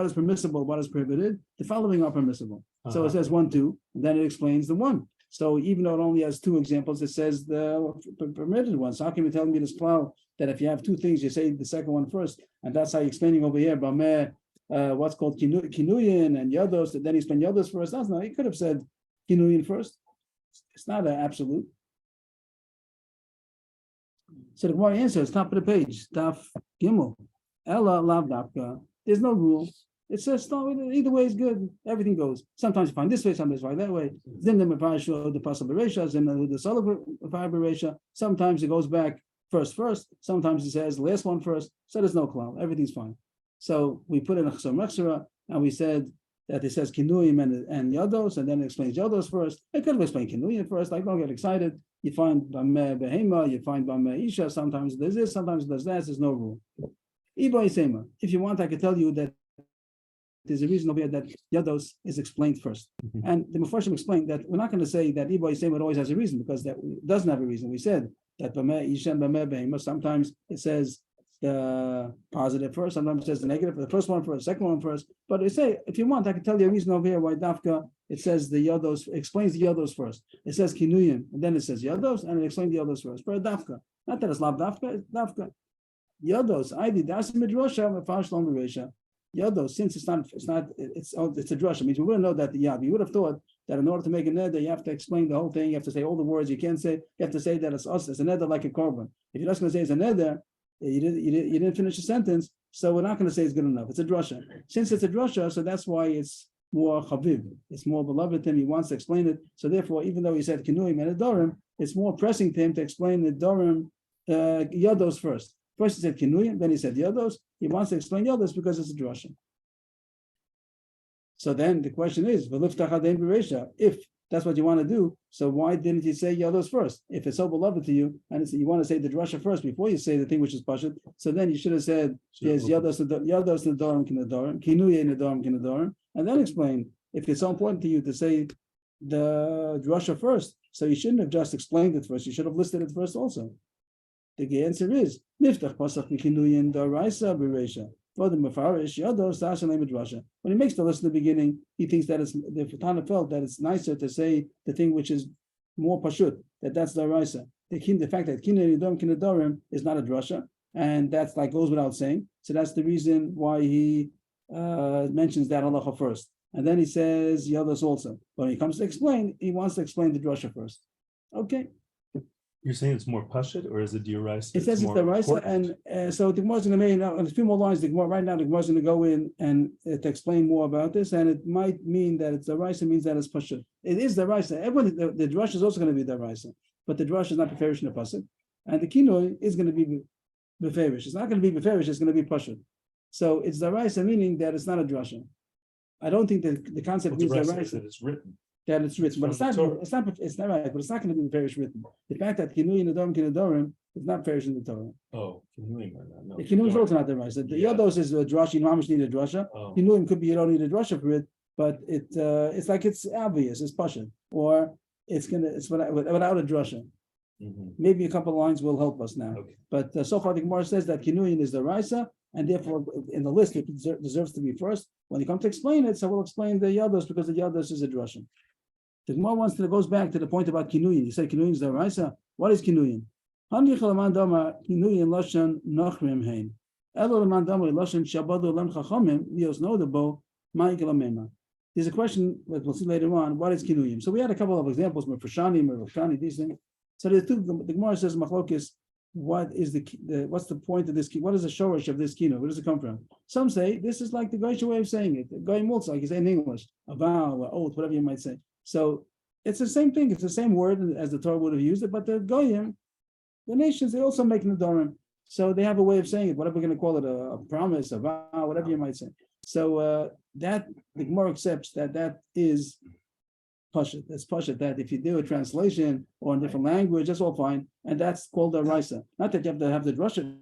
is permissible? What is prohibited? The following are permissible. So it says 1, 2, and then it explains the one. So even though it only has 2 examples, it says the permitted one. So how can you tell me this plow that if you have 2 things, you say the second one first, and that's how you're explaining over here. What's called kinuyin and yados, then you explain yados first. That's not. You could have said kinuyin first. It's not an absolute. So the Gemara answers, top of the page, Taf Gimel. Ella lav dafka. There's no rule. It says no, either way is good. Everything goes. Sometimes you find this way, sometimes you find that way. Then the parasha, the possible beresha, then the solid beresha. Sometimes it goes back first. Sometimes it says last one first. So there's no cloud. Everything's fine. So we put in a chasam rechsera, and we said that it says kinuyim and yados, and then it explains yados first. I could have explained kinuyim first. Like, don't get excited. You find b'meh behema, you find b'meh isha. Sometimes there's this, sometimes there's that. There's no rule. Iba isema. If you want, I could tell you that there's a reason over here that yados is explained first. And the Mefarshim explained that we're not going to say that Iba isema always has a reason, because that doesn't have a reason. We said that b'meh isha and b'meh behema. Sometimes it says the positive first, sometimes it says the negative, the first one first, second one first. But we say, if you want, I can tell you a reason over here why Dafka, it says the Yados, explains the Yados first. It says Kinuyim, and then it says Yados, and it explains the Yados first. But Dafka, not that it's Lav Dafka, it's Dafka. Yados, I did that's Midrasha, Mefashlam Beresha. Yados, since it's a drasha, means we wouldn't know that the Yad. You would have thought that in order to make a neder, you have to explain the whole thing, you have to say all the words, you can't say, you have to say that it's us, it's a neder like a korban. If you're just going to say it's a neder, you didn't finish the sentence, so we're not going to say it's good enough. It's a drasha. Since it's a drasha, so that's why it's more chaviv. It's more beloved to him. He wants to explain it. So therefore, even though he said kinuim and nedarim, it's more pressing to him to explain the nedarim yados first. First he said kinuim, then he said yados. He wants to explain yados because it's a drasha. So then the question is, if that's what you want to do, so why didn't you say yados first? If it's so beloved to you, and you want to say the drasha first before you say the thing which is pashut, so then you should have said yes, yados nedarim kinedarim, kinuye nedarim kinedarim, and then explain. If it's so important to you to say the drasha first, so you shouldn't have just explained it first. You should have listed it first also. The answer is miftach pasach kinuyin daraisa bereisha. When he makes the list in the beginning, he thinks that it's the Fatana felt that it's nicer to say the thing which is more pashut, that's the raisa. The fact that kinei nedarim is not a drasha, and that's like goes without saying. So that's the reason why he mentions that halacha first, and then he says yados also. But when he comes to explain, he wants to explain the drasha first. Okay. You're saying it's more pashut, or is it diraisa? It says it's the raisa, and so the Gemara's going to make in a few more lines. The Gemara right now, the Gemara's going to go in and to explain more about this, and it might mean that it's the raisa means that it's pashut. It is the raisa. Everyone, the drush is also going to be the raisa, but the drush is not beferish in the pasuk, and the kinoi is going to be beferish. It's not going to be beferish. It's going to be pashut. So it's the raisa, meaning that it's not a drasha. I don't think that the concept means the raisa. It's written. That it's written, but it's not right, but it's not going to be perish written. The fact that kinuyin nedarim is not perish in the Torah. Oh, kinuyin or not? No. The kinuyin is also not the right. The yados is a drasha. You mamish need a drasha. Kinuyin could be you don't need a drasha for it, but it's like it's obvious, it's passion, or it's without a drasha. Maybe a couple of lines will help us now. Okay. But so far the Gemara says that kinuyin is the raisa, and therefore in the list it deserves to be first. When you come to explain it, so we'll explain the yados because the yados is a drasha. The Gemara goes back to the point about kinuyin. You said kinuyin is the raisa. What is kinuyin? Kinuyin lashon nachrim hein. Elo leman dama lashon shabadu lam chachamim lios nodabo ma'ikel amema. There's a question that we'll see later on. What is kinuyin? So we had a couple of examples, Mefashani, these things. So the Gemara says machlokes. What's the point of this? What is the shorish of this kino? Where does it come from? Some say this is like the Goyish way of saying it. The Goyim also, like you say in English, a vow, or oath, whatever you might say. So it's the same thing. It's the same word as the Torah would have used it, but the Goyim, the nations, they also make nedarim. So they have a way of saying it. Whatever we're going to call it, a promise, a vow, whatever you might say. So that the Gemara accepts that is Pashut. That's Pashut, that if you do a translation or in different language, that's all fine. And that's called a Raisa. Not that you have to have the drasha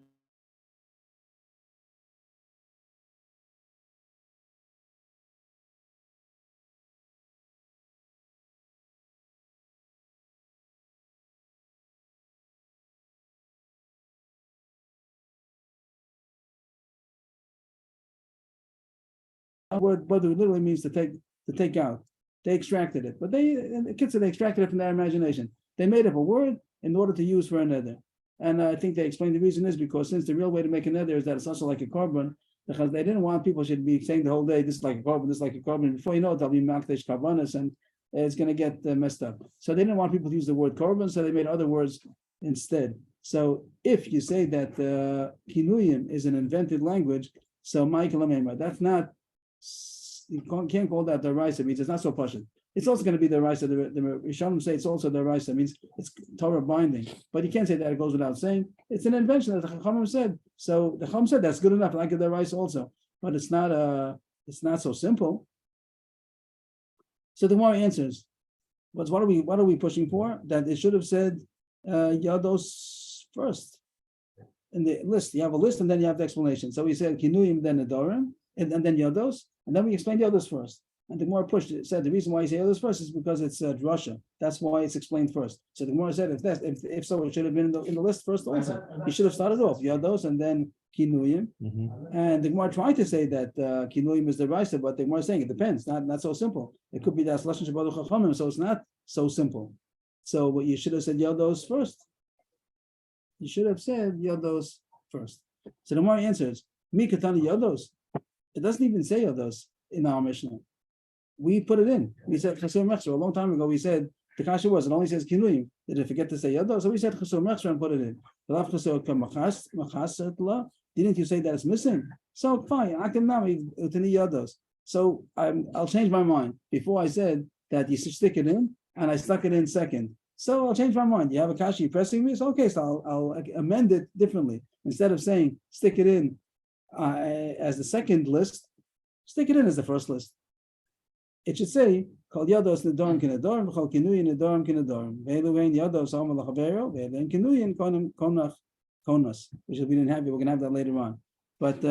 word literally means to take out. They extracted it, but the kids said they extracted it from their imagination. They made up a word in order to use for a nether. And I think they explained the reason is because since the real way to make a nether is that it's also like a carbon, because they didn't want people should be saying the whole day, this is like a carbon, this is like a carbon. Before you know it, they'll be makdesh karbanis, and it's going to get messed up. So they didn't want people to use the word carbon, so they made other words instead. So if you say that kinuyim is an invented language, so Michael Amema, that's not, you can't call that the Raisa, means it's not so pashut. It's also going to be the Raisa. The Rishonim say it's also the Raisa, means it's Torah binding. But you can't say that it goes without saying. It's an invention that the Chachamim said. So the Chacham said that's good enough, like the Raisa also. But it's not so simple. So the more answers, what are we pushing for? That it should have said Yados first. In the list, you have a list and then you have the explanation. So we said Kinuyim, then Nedarim, and then Yados, and then we explained Yados first. And the Gemara pushed it, said the reason why you say Yados first is because it's drasha. That's why it's explained first. So the Gemara said if so, it should have been in the list first also. You should have started off Yados and then Kinuyim. And the Gemara tried to say that Kinuyim is the Raisa, but the Gemara is saying it depends. Not so simple. It could be that's Lashon Shabbat Chachamim, so it's not so simple. So what you should have said Yados first. You should have said Yados first. So the Gemara answers, Mi Katani Yados. It doesn't even say Yados in our Mishnah. We put it in. We said Chasur Mechsur. A long time ago, we said the kasha was, it only says Kinuyim. Did it forget to say Yados? So we said Chasur Mechsur and put it in. Didn't you say that it's missing? So fine. So I'll change my mind. Before I said that you should stick it in, and I stuck it in second. So I'll change my mind. You have a kasha, you're pressing me? So okay, so I'll amend it differently. Instead of saying stick it in as the second list, stick it in as the first list. It should say Kol Yados Nedarim Kinedarim, Kol Kinuyin Nedarim Kinedarim. Ve'elu vein Yados Alma Lachavero, ve'elu Kinuyin Konas, which we didn't have. We're going to have that later on. But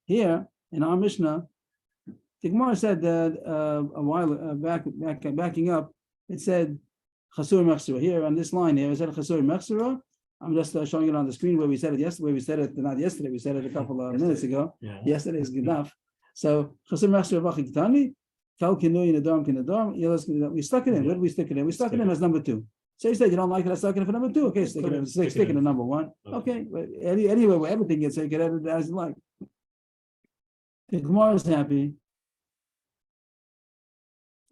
here in our Mishnah, the Gemara said that a while backing up, it said Chasur Mechsura. Here on this line here, it said Chasur Mechsura. I'm just showing it on the screen where we said it yesterday. We said it not yesterday. We said it a couple of minutes ago. Yeah. Yesterday is good enough. So Chasur Mechsura Vachikitani. We stuck it in. Where did we stick it in? We stuck it in as number 2. So you said you don't like it, I stuck it in for number 2. Okay, stick it in number 1. Okay, anyway, where everything gets, so you can edit it as you like. The Gemara is happy.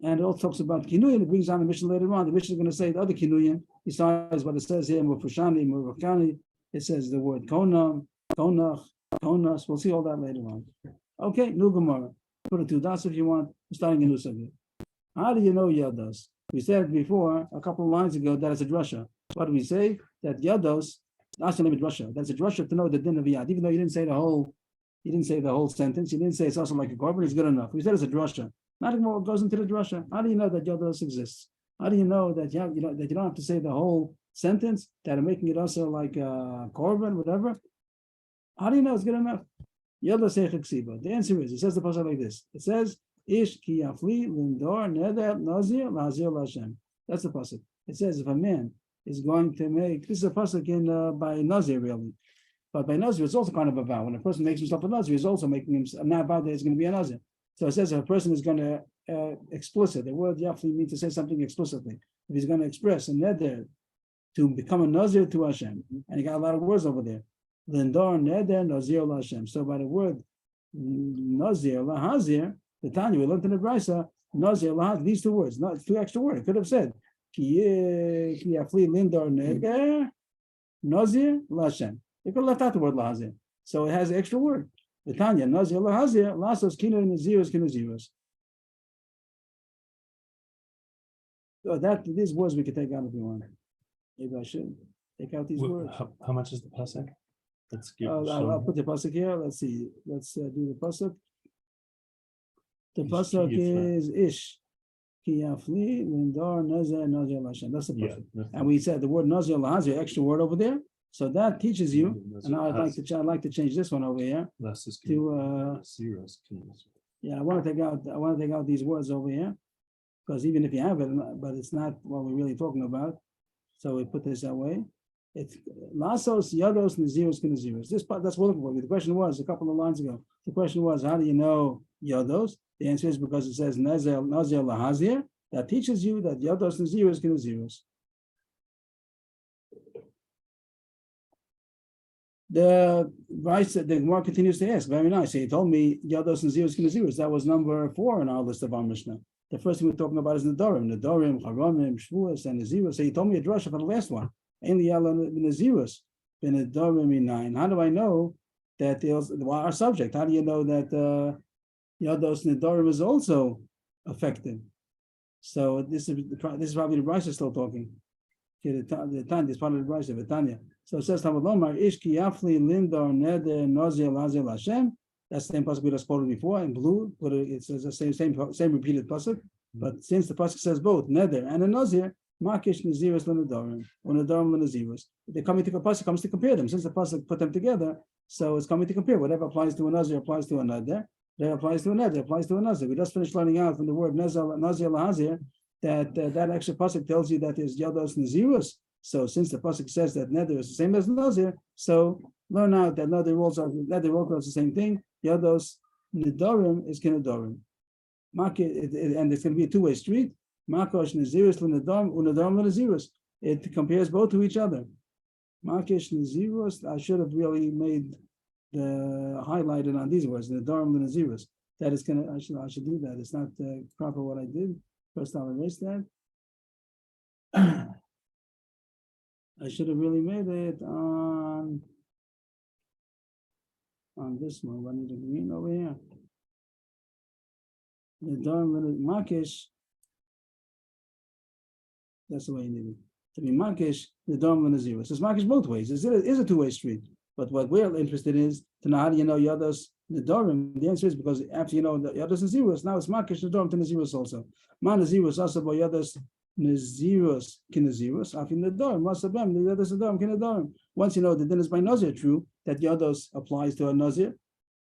And it also talks about Kinuyim. It brings on the Mishnah later on. The Mishnah is going to say the other Kinuyim, besides what it says here, Mufushani, Muvakani, it says the word Konam, Konach, Konas. We'll see all that later on. Okay, new Gemara. Put it 2 dots if you want. We're starting a new subject. How do you know Yados? We said before, a couple of lines ago, that it's a drasha. What do we say? That Yados, that's the name of drasha. That's a drasha to know the din of Yad. Even though you didn't say the whole sentence, you didn't say it's also like a carbon, it's good enough. We said it's a drasha. Not what goes into the drasha. How do you know that Yados exists? How do you know that that you don't have to say the whole sentence, that are making it also like a carbon, whatever? How do you know it's good enough? The answer is, it says the pasuk like this. It says, Ish ki yafli lindor neder nazir lazir lashem. That's the pasuk. It says if a man is going to make, this is a pasuk in by nazir really, but by nazir it's also kind of a vow. When a person makes himself a nazir, he's also making himself now vow that he's going to be a nazir. So it says if a person is going to explicit, the word yafli means to say something explicitly. If he's going to express a neder to become a nazir to Hashem, and he got a lot of words over there. Lindor neder nazir lashem. So by the word nazir lahazir, the Tanya we learned in the Brisa, nazir lahazir. These 2 words, not 2 extra words. It could have said ki yafli lindor neder nazir lashem. It could have left out the word lahazir. So it has an extra word. The Tanya nazir lahazir lasos kinu naziros kinu. So these words we could take out if you want. Maybe I should take out these words. How much is the pasuk? Let's give. I'll put the pasuk here. Let's see. Let's do the pasuk. The pasuk is ish ki yafli lindar nazir nazir lashem. That's the pasuk. And we said the word nazir lahazir, extra word over there. So that teaches you. And now I'd like to change this one over here to yeah. I want to take out these words over here, because even if you have it, but it's not what we're really talking about. So we put this that way. It's lasos, yados, naziros, kinaziros. This part, that's what we're looking for. The question was a couple of lines ago. The question was, how do you know yados? The answer is because it says nazir lahazir. That teaches you that yados, naziros, kinaziros. The Gemara continues to ask, very nice. So he told me yados and zeros. That was number 4 in our list of our Mishnah. The first thing we're talking about is Nedarim, Haramim, Shvuas, and Naziros. So he told me a drasha for the last one. In the Naziros, Nedarim in 9. How do I know that there's our subject? How do you know that yados Nedarim is also affected? So this is probably the Bryce is still talking. Okay, the Tanya is part of the Bryce of Tanya. So it says, Tamalomar, Ishki Yafli, Lindar, Neder, Nozir, Lazel, Hashem. That's the same pasuk we just quoted before in blue, but it says the same repeated pasuk. But since the pasuk says both Neder and a Nozir, Makish Naziris Lenadorim, or Nadarim Lenaziris. They're coming to pasuk comes to compare them. Since the pasuk put them together, so it's coming to compare. Whatever applies to a Nazir applies to a Neder. That applies to a Neder, applies to a Nazir. We just finished learning out from the word Nazir Lahazir that extra pasuk tells you that there's Yados Naziris. So since the pasuk says that Neder is the same as Nazir, so learn out that Neder also is the same thing. Yados Nedarim is Kenedarim. And it's going to be a two-way street. Makosh Naziris Lenedarim Unedarim Lenaziris. It compares both to each other. Makish Naziris. I should have really made the highlighted on these words. Nedarim Lenaziris. That is going to. I should do that. It's not proper what I did. First I'll erase that. I should have really made it on this one. I need a green over here. The Darm Makish. That's the way you need it. To be Makish, the Darm and zero. So it's Makish both ways. It is a two-way street. But what we're interested in is to know how do you know Yados the Darm? The answer is because after you know the Yados and zeros, now it's Makish the Darm to the zeros also. Man the zeros also by Yados. Naziros kinaziros, afin nedarim, masabem, the yados nedarim kinedarim. Once you know that then is by nazir true that yados applies to a nazir,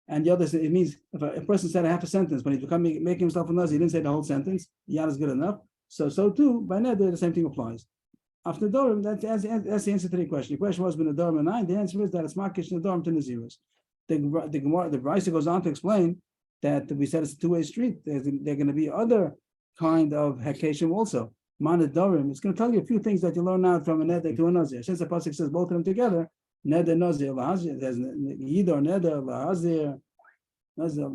and yados it means if a person said a half a sentence, but he's making himself a nazir, he didn't say the whole sentence. Yad is good enough. So too by neder the same thing applies. After nedarim, that's the answer to the question. The question was been nedarim and 9. The answer is that it's makish nedarim to naziros. The Brisa goes on to explain that we said it's a two-way street. There are going to be other kind of hekeshim also. Nedarim, it's going to tell you a few things that you learn out from a neder to a nazir. Since the pasuk says both of them together, neder nazir lahazir, there's yidor neder lahazir, nazir.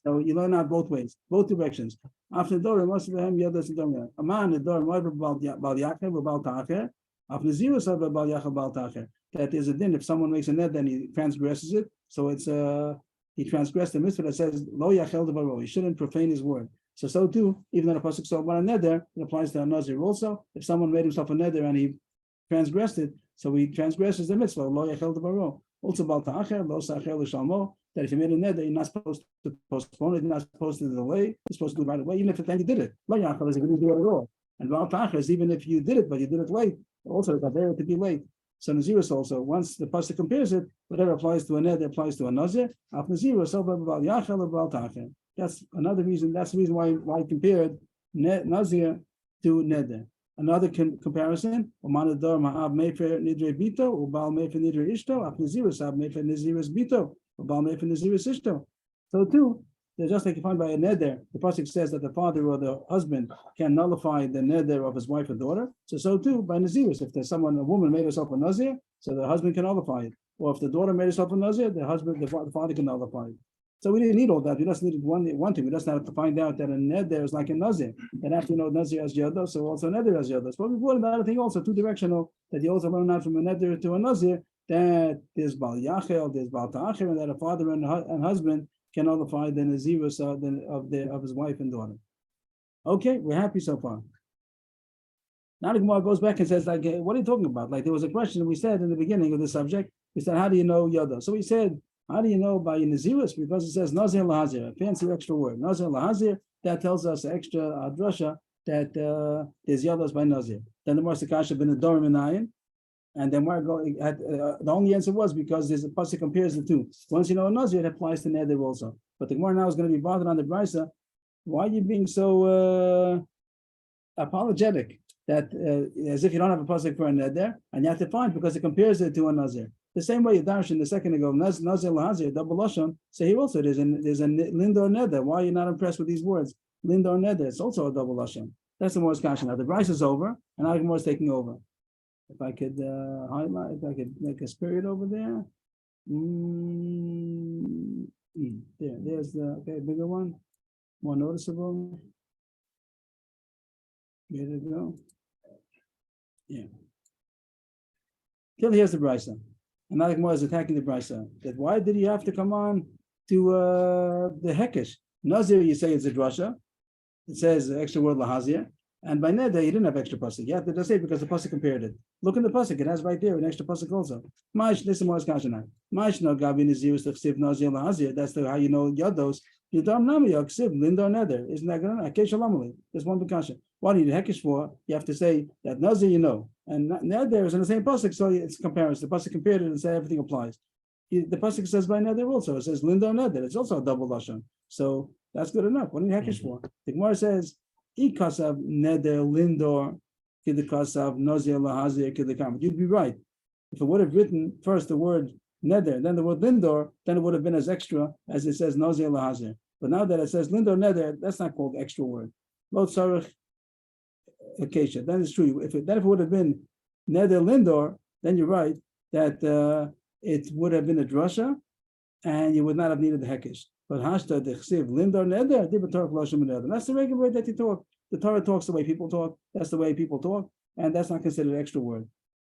So you learn out both ways, both directions. After nedarim, most of them yadas nedarim. A man nedarim over bal yacher or bal tacher. After zirus over bal yacher bal tacher. That is a din. If someone makes a neder and he transgresses it, so it's he transgressed the mitzvah that says lo yachel devaro. He shouldn't profane his word. So too, even though the pasuk saw about a neder, it applies to a nazir also. If someone made himself a neder and he transgressed it, so he transgresses the mitzvah. Lo yachel devaro. Also, bal ta'acher lo sa'acher l'shalmo. That if you made a neder, you're not supposed to postpone it. You're not supposed to delay. You're supposed to do it right away, even if then you did it. Lo yachel is if you didn't do it at all. And bal ta'acher is even if you did it, but you did it late. Also, it's there to be late. So Nazirus also, once the pasuk compares it, whatever applies to a neder applies to a nazir. After Nazirus, so bal yachel or bal ta'acher. That's another reason. That's the reason why I compared Nazir to Neder. Another comparison: Umanador ma'ab mefer nidre bito, ubal mefer nidre ishto, af Nazirus ab mefer Nazirus bito, ubal mefer Nazirus ishto. So too, they're just like you find by a Neder. The pasuk says that the father or the husband can nullify the Neder of his wife or daughter. So too by Nazirus, if there's a woman made herself a Nazir, so the husband can nullify it. Or if the daughter made herself a Nazir, the father can nullify it. So we didn't need all that. We just needed one thing. We just had to find out that a neder is like a nazir. And after you know nazir as yados, so also neder as yados. But we brought another thing also two directional that you also learn out from a neder to a nazir that there's bal yachel, there's bal ta'acher, and that a father and husband can nullify the nazirus of his wife and daughter. Okay, we're happy so far. Now the Gemara goes back and says, like, what are you talking about? Like there was a question we said in the beginning of the subject. We said, how do you know yados? So we said, how do you know by Nazirus? Because it says Nazir Lahazir, a fancy extra word. Nazir Lahazir, that tells us extra drasha that there's Yados by Nazir. Then the Marsakasha bin Nedarim and Ayin. And then we're going at the only answer was because there's a pasuk compares the two. Once you know a Nazir, it applies to Neder also. But the Gemara now is going to be bothered on the Brisa. Why are you being so apologetic? that as if you don't have a pasuk for a neder, and you have to find because it compares it to a nazir. The same way you dash in the second ago, nazir lahazir, double lashon. So here also there's a lindor neder. Why are you not impressed with these words? Lindor neder. It's also a double lashon. That's the more discussion. Now the Bryce is over, and now the more is taking over. If I could highlight, if I could make a spirit over there. There's the bigger one, more noticeable. Here we go. Yeah. Till here's the Brisa. And now the Gemara is attacking the Brisa. That why did he have to come on to the Hekesh? Nazir, you say it's a drasha. It says the extra word lahazir. And by Neder, you didn't have extra pasuk. You have to just say because the pasuk compared it. Look in the pasuk; it has right there an extra pasuk also. Ma'ash, this is more kashanai. Ma'ash no gabi nizirus tefsiv nazir lahazir. That's how you know yados. Yadam nami yaksiv lindor neder. Isn't that good? Akesh alamali. There's one kasha. What do you need hekesh for? You have to say that nazir you know, and neder is in the same pasuk, so it's comparison. The pasuk compared it and said everything applies. The pasuk says by neder also. It says lindor neder. It's also a double lashon. So that's good enough. What do you need hekesh for? The Gemara says. Ikasav neder lindor kidikasav nazir lahazir kidikam. You'd be right. If it would have written first the word neder, then the word lindor, then it would have been as extra as it says nazir lahazir. But now that it says lindor neder, that's not called extra word. Lo tzarich acacia. That is true. If it would have been neder lindor, then you're right that it would have been a drasha, and you would not have needed the hekesh. But hashta dechsiv lindor neder dibatork lashon neder. That's the regular way that you talk. The Torah talks the way people talk. That's the way people talk, and that's not considered an extra word.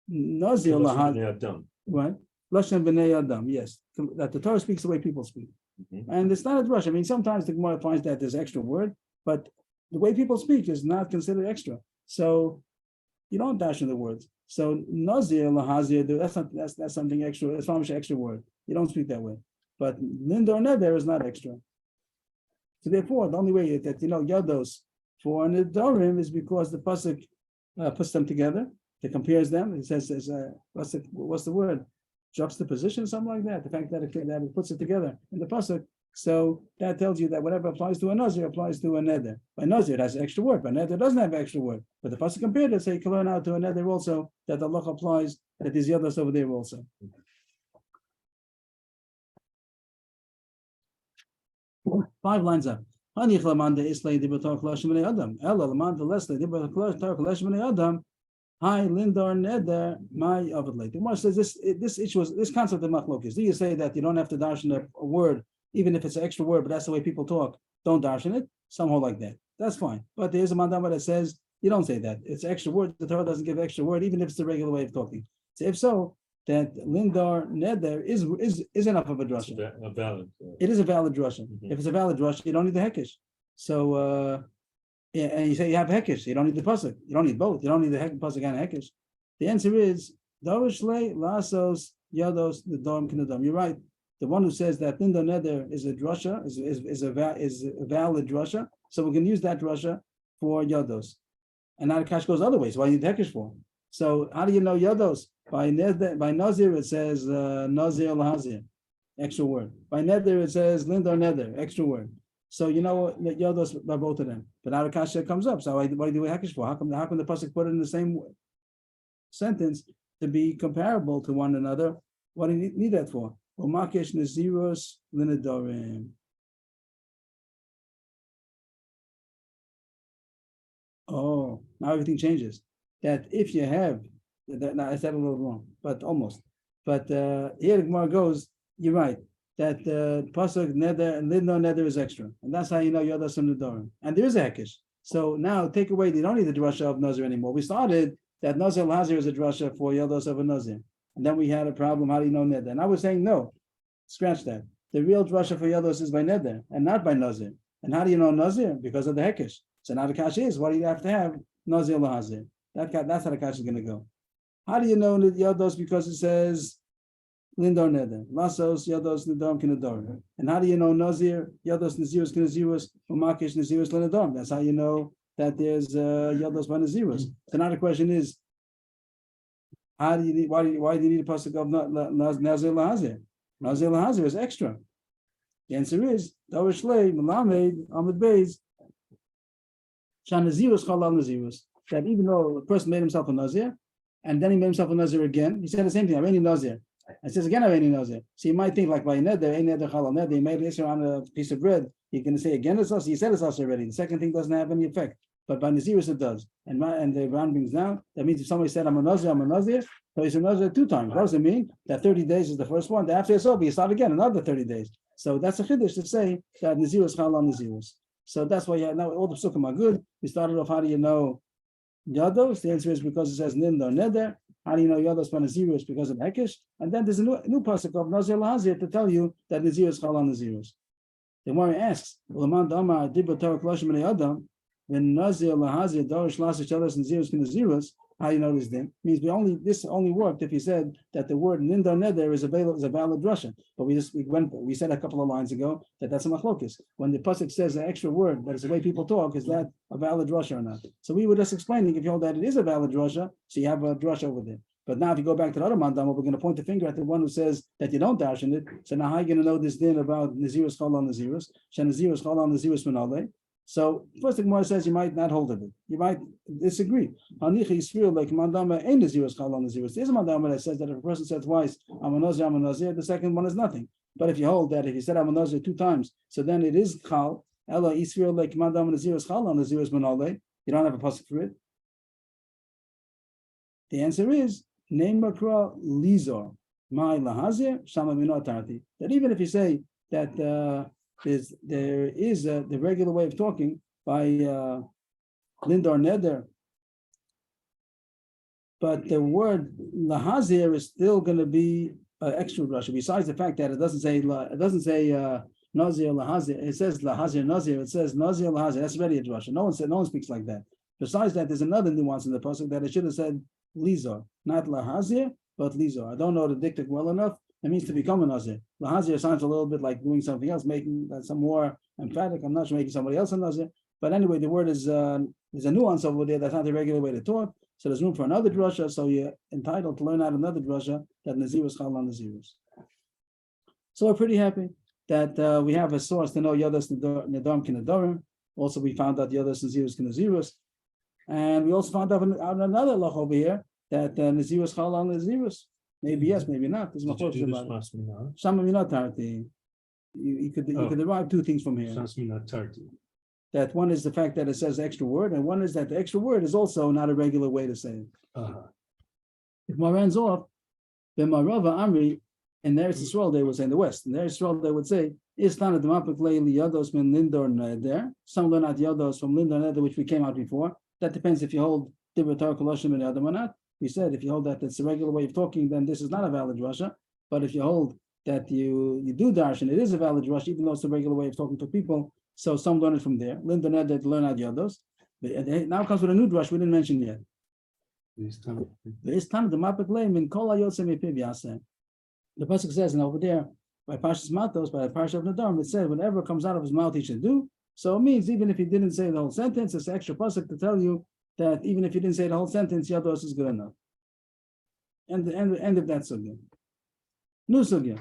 Nazir lahad. Right? Lashon b'nei adam. Yes, that the Torah speaks the way people speak, and it's not a drush. I mean, sometimes the Gemara finds that there's extra word, but the way people speak is not considered extra. So you don't dash in the words. So nazir lahazir. That's something extra. That's not an extra word. You don't speak that way. But lindor neder is not extra. So therefore, the only way that yados for Nedarim is because the pasuk puts them together. It compares them. It says, what's the word? Juxtaposition, something like that. The fact that it puts it together in the pasuk. So that tells you that whatever applies to a nazir applies to a neder. By nazir, it has an extra word. By neder, it doesn't have an extra word. But the pasuk compared it, so you can learn out to a neder also that the law applies. That there's yados over there also. 5 lines up. This issue was this concept of machlokes. Do you say that you don't have to darshan a word, even if it's an extra word, but that's the way people talk? Don't darshan it. Some hold like that. That's fine. But there's a mandama that says you don't say that. It's extra word. The Torah doesn't give extra word, even if it's the regular way of talking. So if so, that lindar neder is enough of a drasha. It is a valid drasha. If it's a valid drasha, you don't need the hekesh. So and you say you have hekesh, you don't need the pasuk. You don't need both. You don't need the pasuk and hekesh. The answer is davishle lasos yados nedarim kinadam. You're right. The one who says that lindar neder is a drasha is a valid drasha. So we can use that drasha for yados. And now the cash goes other ways. Why do you need hekesh for? So how do you know yados? By nazir it says nazir lahazir, extra word. By neder it says lindar neder, extra word. So you know yados by both of them. But now the kasha comes up. So what do you do hekesh for? How come the pasuk put it in the same sentence to be comparable to one another? What do you need that for? Umakesh nezirus linedarim. Oh, now everything changes. That if you have now I said a little wrong, but almost. But here the Gemara goes, you're right, that pasuk neder and lindor neder is extra. And that's how you know yados and nedarim. And there is a hekesh. So now take away, you don't need the drasha of nazir anymore. We started that nazir lahazir is a drasha for yados of a nazir. And then we had a problem, how do you know neder? And I was saying, no, scratch that. The real drasha for yados is by neder and not by nazir. And how do you know nazir? Because of the hekesh. So now the kash is, what do you have to have? Nazir lahazir. That's how the kash is going to go. How do you know yados? Because it says lindor neder, lasos yados nedarim kinadarim. And how do you know nazir yados nazirus kinazirus umakish nazirus lenedarim? That's how you know that there's yados by nazirus. So now the question is, how do you need? Why do you need a pasuk of nazir lahazir? Nazir lahazir is extra. The answer is davar shlei melamed amid beis shan nazirus chalal nazirus. that even though a person made himself a nazir, and then he made himself a nazir again, he said the same thing, I'm any nazir. And says again, I'm any nazir. So you might think like by neder, any neder chalal neder, he made an issue on a piece of bread. You're going to say again it's us. You said it's us already. The second thing doesn't have any effect, but by nazirus it does. And the round brings down. That means if somebody said I'm a nazir, so he's a nazir 2 times. What does it mean? That 30 days is the first one. After it's over, you start again another 30 days. So that's a chiddush to say that nazirus chalal nazirus. So that's why now all the psukim are good. We started off, how do you know yados? The answer is because it says nind or neder. How do you know yados by nazirus? Because of hekesh. And then there's a new pasuk of nazir lahazir to tell you that nazirus chalal nazirus. The Gemara asks, "Laman damar dibur Torah kloshim b'nei adam when nazir lahazir dorish lasish chalas nazirus kinazirus." How you know this then? Means this only worked if you said that the word nind or neder is a valid drasha. But we said a couple of lines ago that's a machlokis. When the pasuk says an extra word, that is the way people talk, is that a valid drasha or not? So we were just explaining if you hold that it is a valid drasha, so you have a drasha over there. But now if you go back to the other mandama, we're going to point the finger at the one who says that you don't dash in it. So now how are you going to know this din about nazirus chalal nazirus? Shenazirus chalal nazirus minale. So first the Gemara says you might not hold of it. You might disagree. There's a mandama that says that if a person says twice, I'm a nazir, the second one is nothing. But if you hold that if you said I'm a nazir 2 times, so then it is chal. Ella isfir like mandama nazirus chalal nazirus minale. You don't have a pasuk for it. The answer is name makra lizor my lahazir shama minotarti. That even if you say that there is the regular way of talking by Lindor Neder, but the word lahazir is still going to be extra drasha. Besides the fact that it doesn't say nazir lahazir, it says lahazir nazir. It says nazir lahazir. That's already a drasha. No one speaks like that. Besides that, there's another nuance in the pasuk that it should have said lizor, not lahazir, but lizor. I don't know the dictic well enough. It means to become a nazir. Lahazir sounds a little bit like doing something else, making that some more emphatic. I'm not sure making somebody else a nazir. But anyway, the word is there's a nuance over there. That's not the regular way to talk. So there's room for another drasha. So you're entitled to learn out another drasha that nazirus chalal nazirus. So we're pretty happy that we have a source to know yadas nedarim nedarim. Also, we found out yadas nazirus nazirus, and we also found out another lach over here that nazirus chalal nazirus. Maybe yes, maybe not. There's no question about it. Shama you could derive 2 things from here. That one is the fact that it says extra word, and one is that the extra word is also not a regular way to say it. If Maran's off, then Marava Amri in Eretz Yisrael they would say in the West. In Eretz Yisrael they would say Istana Demapik Leili Yados min Lindor Neder. Some learn out Yados from Lindor Neder, which we came out before. That depends if you hold Dibur Torah Koloshim and Adam or not. We said if you hold that it's a regular way of talking, then this is not a valid drasha. But if you hold that you do darshan, it is a valid drasha, even though it's a regular way of talking to people. So some learn it from there. Linda Ned learn out yados. Now comes with a new drasha we didn't mention yet. The pasuk says, and over there by Parshas Matos, by the Parsha of Nedarim, it says whatever comes out of his mouth he should do. So it means even if he didn't say the whole sentence, it's extra pasuk to tell you that even if you didn't say the whole sentence, yados is good enough. And the end of that sugya. New sugya.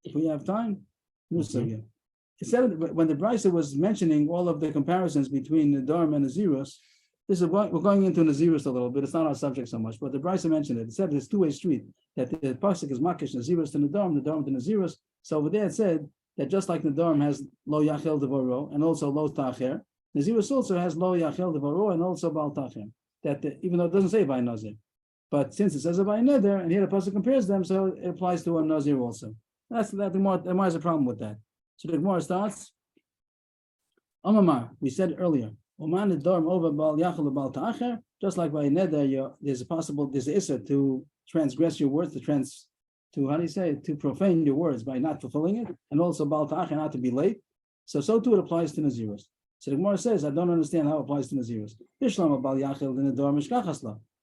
If we have time, new sugya. It said when the Brisa was mentioning all of the comparisons between Nedarim and Nazirus, we're going into Nazirus a little bit. It's not our subject so much, but the Brisa mentioned it. It said it's 2-way street. That the pasuk is makish Nazirus to Nedarim, Nedarim to Nazirus. So over there it said that just like Nedarim has lo yachel devaro and also lo tacher, Nazirus also has lo yachel devaro and also bal tacher. That even though it doesn't say by Nazir, but since it says by Neder, and here the pasuk compares them, so it applies to a Nazir also. That's that. The Gemara has a problem with that. So the Gemara starts. Amamar, we said earlier, Oman Nedarim over bal yachel bal tacher. Just like by Neder, there's the issa to transgress your words, to profane your words by not fulfilling it, and also bal tacher, not to be late. So too it applies to Nazirus. So the Gemara says, I don't understand how it applies to Nazirus.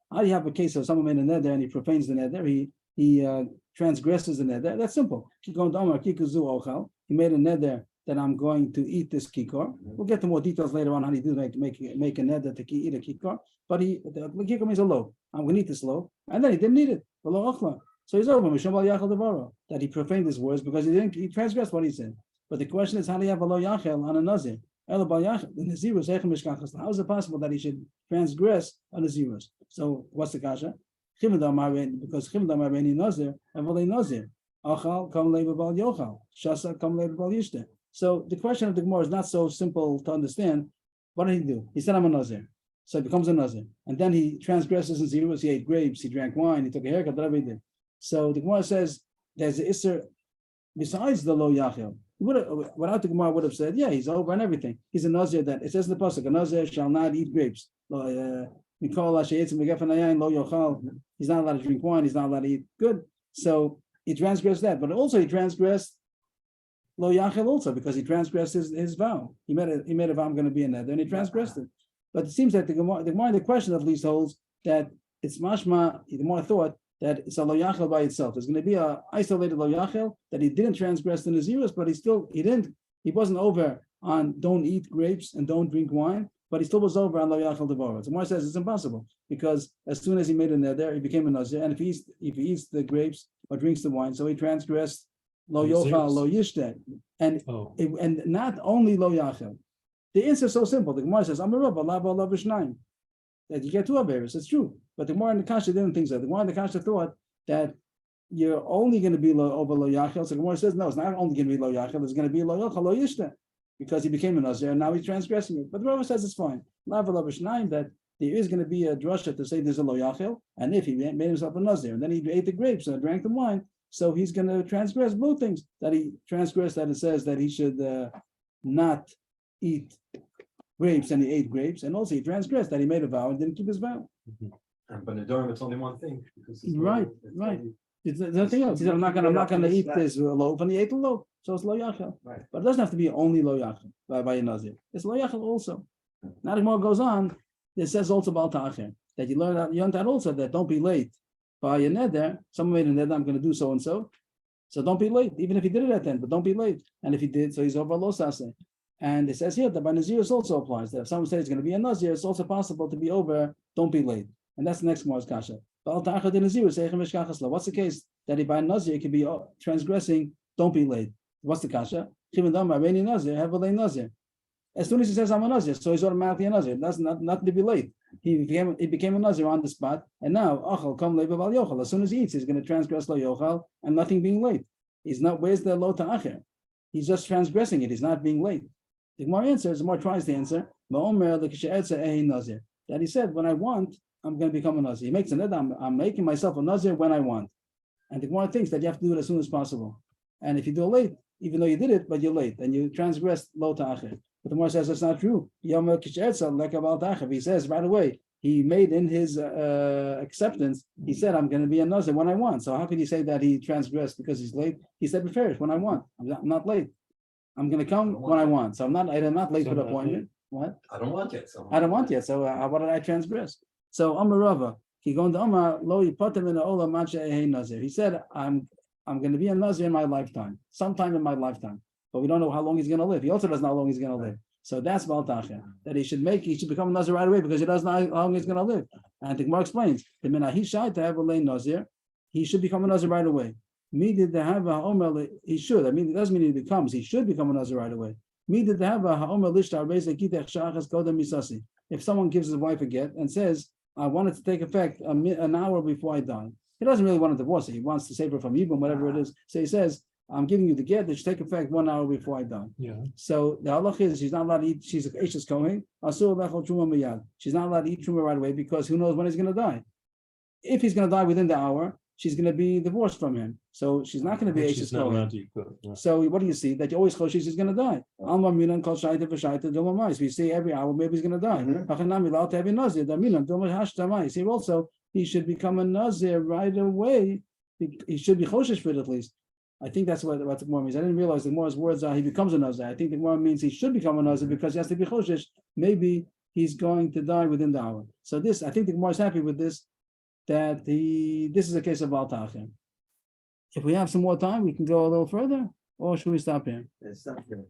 How do you have a case of someone made a neder and he profanes the neder? He transgresses the neder. That's simple. He made a neder that I'm going to eat this kikor. We'll get to more details later on how do you do make a neder to eat a kikor. But the kikor means a loaf. I'm going to eat this loaf, and then he didn't eat it. So he's over. That he profaned his words because he transgressed what he said. But the question is, how do you have a lo yachel on a nazir? How is it possible that he should transgress on the zeros? So what's the kasha? Because nazir, achal kam lebal yochal, shasa kam lebal yishte. So the question of the Gemara is not so simple to understand. What did he do? He said, I'm a nazir. So he becomes a nazir. And then he transgresses in zeros. He ate grapes, he drank wine, he took a haircut, whatever he did. So the Gemara says there's an isser besides the lo yachil. Without the Gemara would have said, yeah, he's over and everything. He's a nazir that it says in the pasuk, a nazir shall not eat grapes. He's not allowed to drink wine, he's not allowed to eat. Good. So he transgressed that, but also he transgressed lo yachil also because he transgressed his vow. He made a vow, I'm going to be in that, then he transgressed it. But it seems that the Gemara the question at least holds that it's mashma. The Gemara thought that it's a lo yachil by itself. There's going to be a isolated lo yachil that he didn't transgress the naziros, but he wasn't over on don't eat grapes and don't drink wine, but he still was over on lo yachil devora. So Gemara says it's impossible because as soon as he made a neder, he became a nazir, and if he eats the grapes or drinks the wine, so he transgressed lo yochal lo yishte, and not only lo yachil. The answer is so simple. The Gemara says, "Amar Rabba lava lava shnayim." That you get two averos. It's true, but the Gemara and the Kasha didn't think so. The Gemara and the Kasha thought that you're only going to be over lo yachil. So the Gemara says, no, it's not only going to be lo yachil. It's going to be lo yochal lo yishta, because he became a nazir and now he's transgressing it. But the Rabba says it's fine. Lava lava shnayim, that there is going to be a drasha to say there's a lo yachil, and if he made himself a nazir and then he ate the grapes and drank the wine, so he's going to transgress both things. That he transgressed that it says that he should not eat grapes and he ate grapes, and also he transgressed that he made a vow and didn't keep his vow. But Nedarim, it's only one thing. Because it's Right. It's nothing else. He said, I'm not going to eat this loaf, and he ate the loaf, so it's lo yachel. Right. But it doesn't have to be only lo yachel by a nazir. It's lo yachel also. Now the Gemara goes on. It says also about ta'achir that you learn that also that don't be late by a neder. Someone made a neder, I'm going to do so and so. So don't be late, even if he did it at 10, but don't be late. And if he did, so he's over lo saseh. And it says here that by Naziris also applies. That if someone says it's going to be a Nazir, it's also possible to be over, don't be late. And that's the next Gemara's kasha. What's the case that if by Nazir it could be transgressing, don't be late? What's the kasha? As soon as he says I'm a Nazir, so he's automatically a Nazir. That's not to be late. He became a Nazir on the spot, and now as soon as he eats, he's going to transgress lo yochal and nothing being late. He's not. Where's the lo ta'achir? He's just transgressing it. He's not being late. The Gemara answers, the Gemara tries to answer, that he said, when I want, I'm going to become a Nazir. He makes a neder, I'm making myself a Nazir when I want. And the Gemara thinks that you have to do it as soon as possible. And if you do it late, even though you did it, but you're late, and you transgressed lo ta'achir. But the Gemara says that's not true. He says right away, he made in his acceptance, he said, I'm going to be a Nazir when I want. So how could you say that he transgressed because he's late? He said, prefers when I want. I'm not late. I'm going to come when I want. So I'm not late for the appointment. What? I don't want yet. I don't want yet. So what did I transgress? So Amar Rava, he going to Amar lo yipatem in ola mancha ehe nazir. He said, I'm going to be a Nazir in my lifetime, sometime in my lifetime, but we don't know how long he's going to live. He also doesn't know how long he's going to live. So that's Baltachia, that he should become a Nazir right away because he doesn't know how long he's going to live. And the Gemara explains, the minute he shy to have a lane Nazir, he should become a Nazir right away. Me did the have a Omer, he should. I mean, it doesn't mean he becomes. He should become a Nazir right away. Me did the have a Omer lishta raise kitech shachas kodem misasi. If someone gives his wife a get and says, "I want it to take effect an hour before I die," he doesn't really want to divorce her. He wants to save her from Yibum, whatever it is. So he says, "I'm giving you the get that should take effect 1 hour before I die." Yeah. So the halach is she's not allowed to eat. She's a Eishes Kohen. Asur lechol truma miyad. She's not allowed to eat truma right away because who knows when he's going to die. If he's going to die within the hour, she's going to be divorced from him. So she's not going to be Eishes Kohen. So what do you see? That you always close she's going to die. Alma minan kol shaita v'shaita dilma. We see every hour maybe he's going to die. See also he should become a Nazir right away. He should be choshesh for it at least. I think that's what the Gemara means. I didn't realize the Gemara's words are he becomes a Nazir. I think the Gemara means he should become a Nazir because he has to be choshesh. Maybe he's going to die within the hour. So this, I think the Gemara is happy with this. That this is a case of Baal Tachim. If we have some more time, we can go a little further, or should we stop here?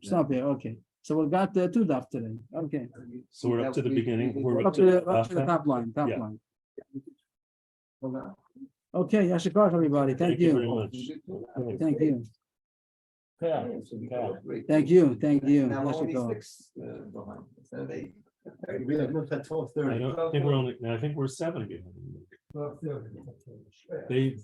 Stop here, okay. So we've got 2 daf today. Okay. So we're up to the beginning. We're Up to the top line. Line. Okay, Yashikar, everybody. Thank you. Very much. Thank you. Thank you, thank you. Now we're Yes, you only go. 6 behind, instead of 8. We had moved at 12:30. I think we're 7 behind. They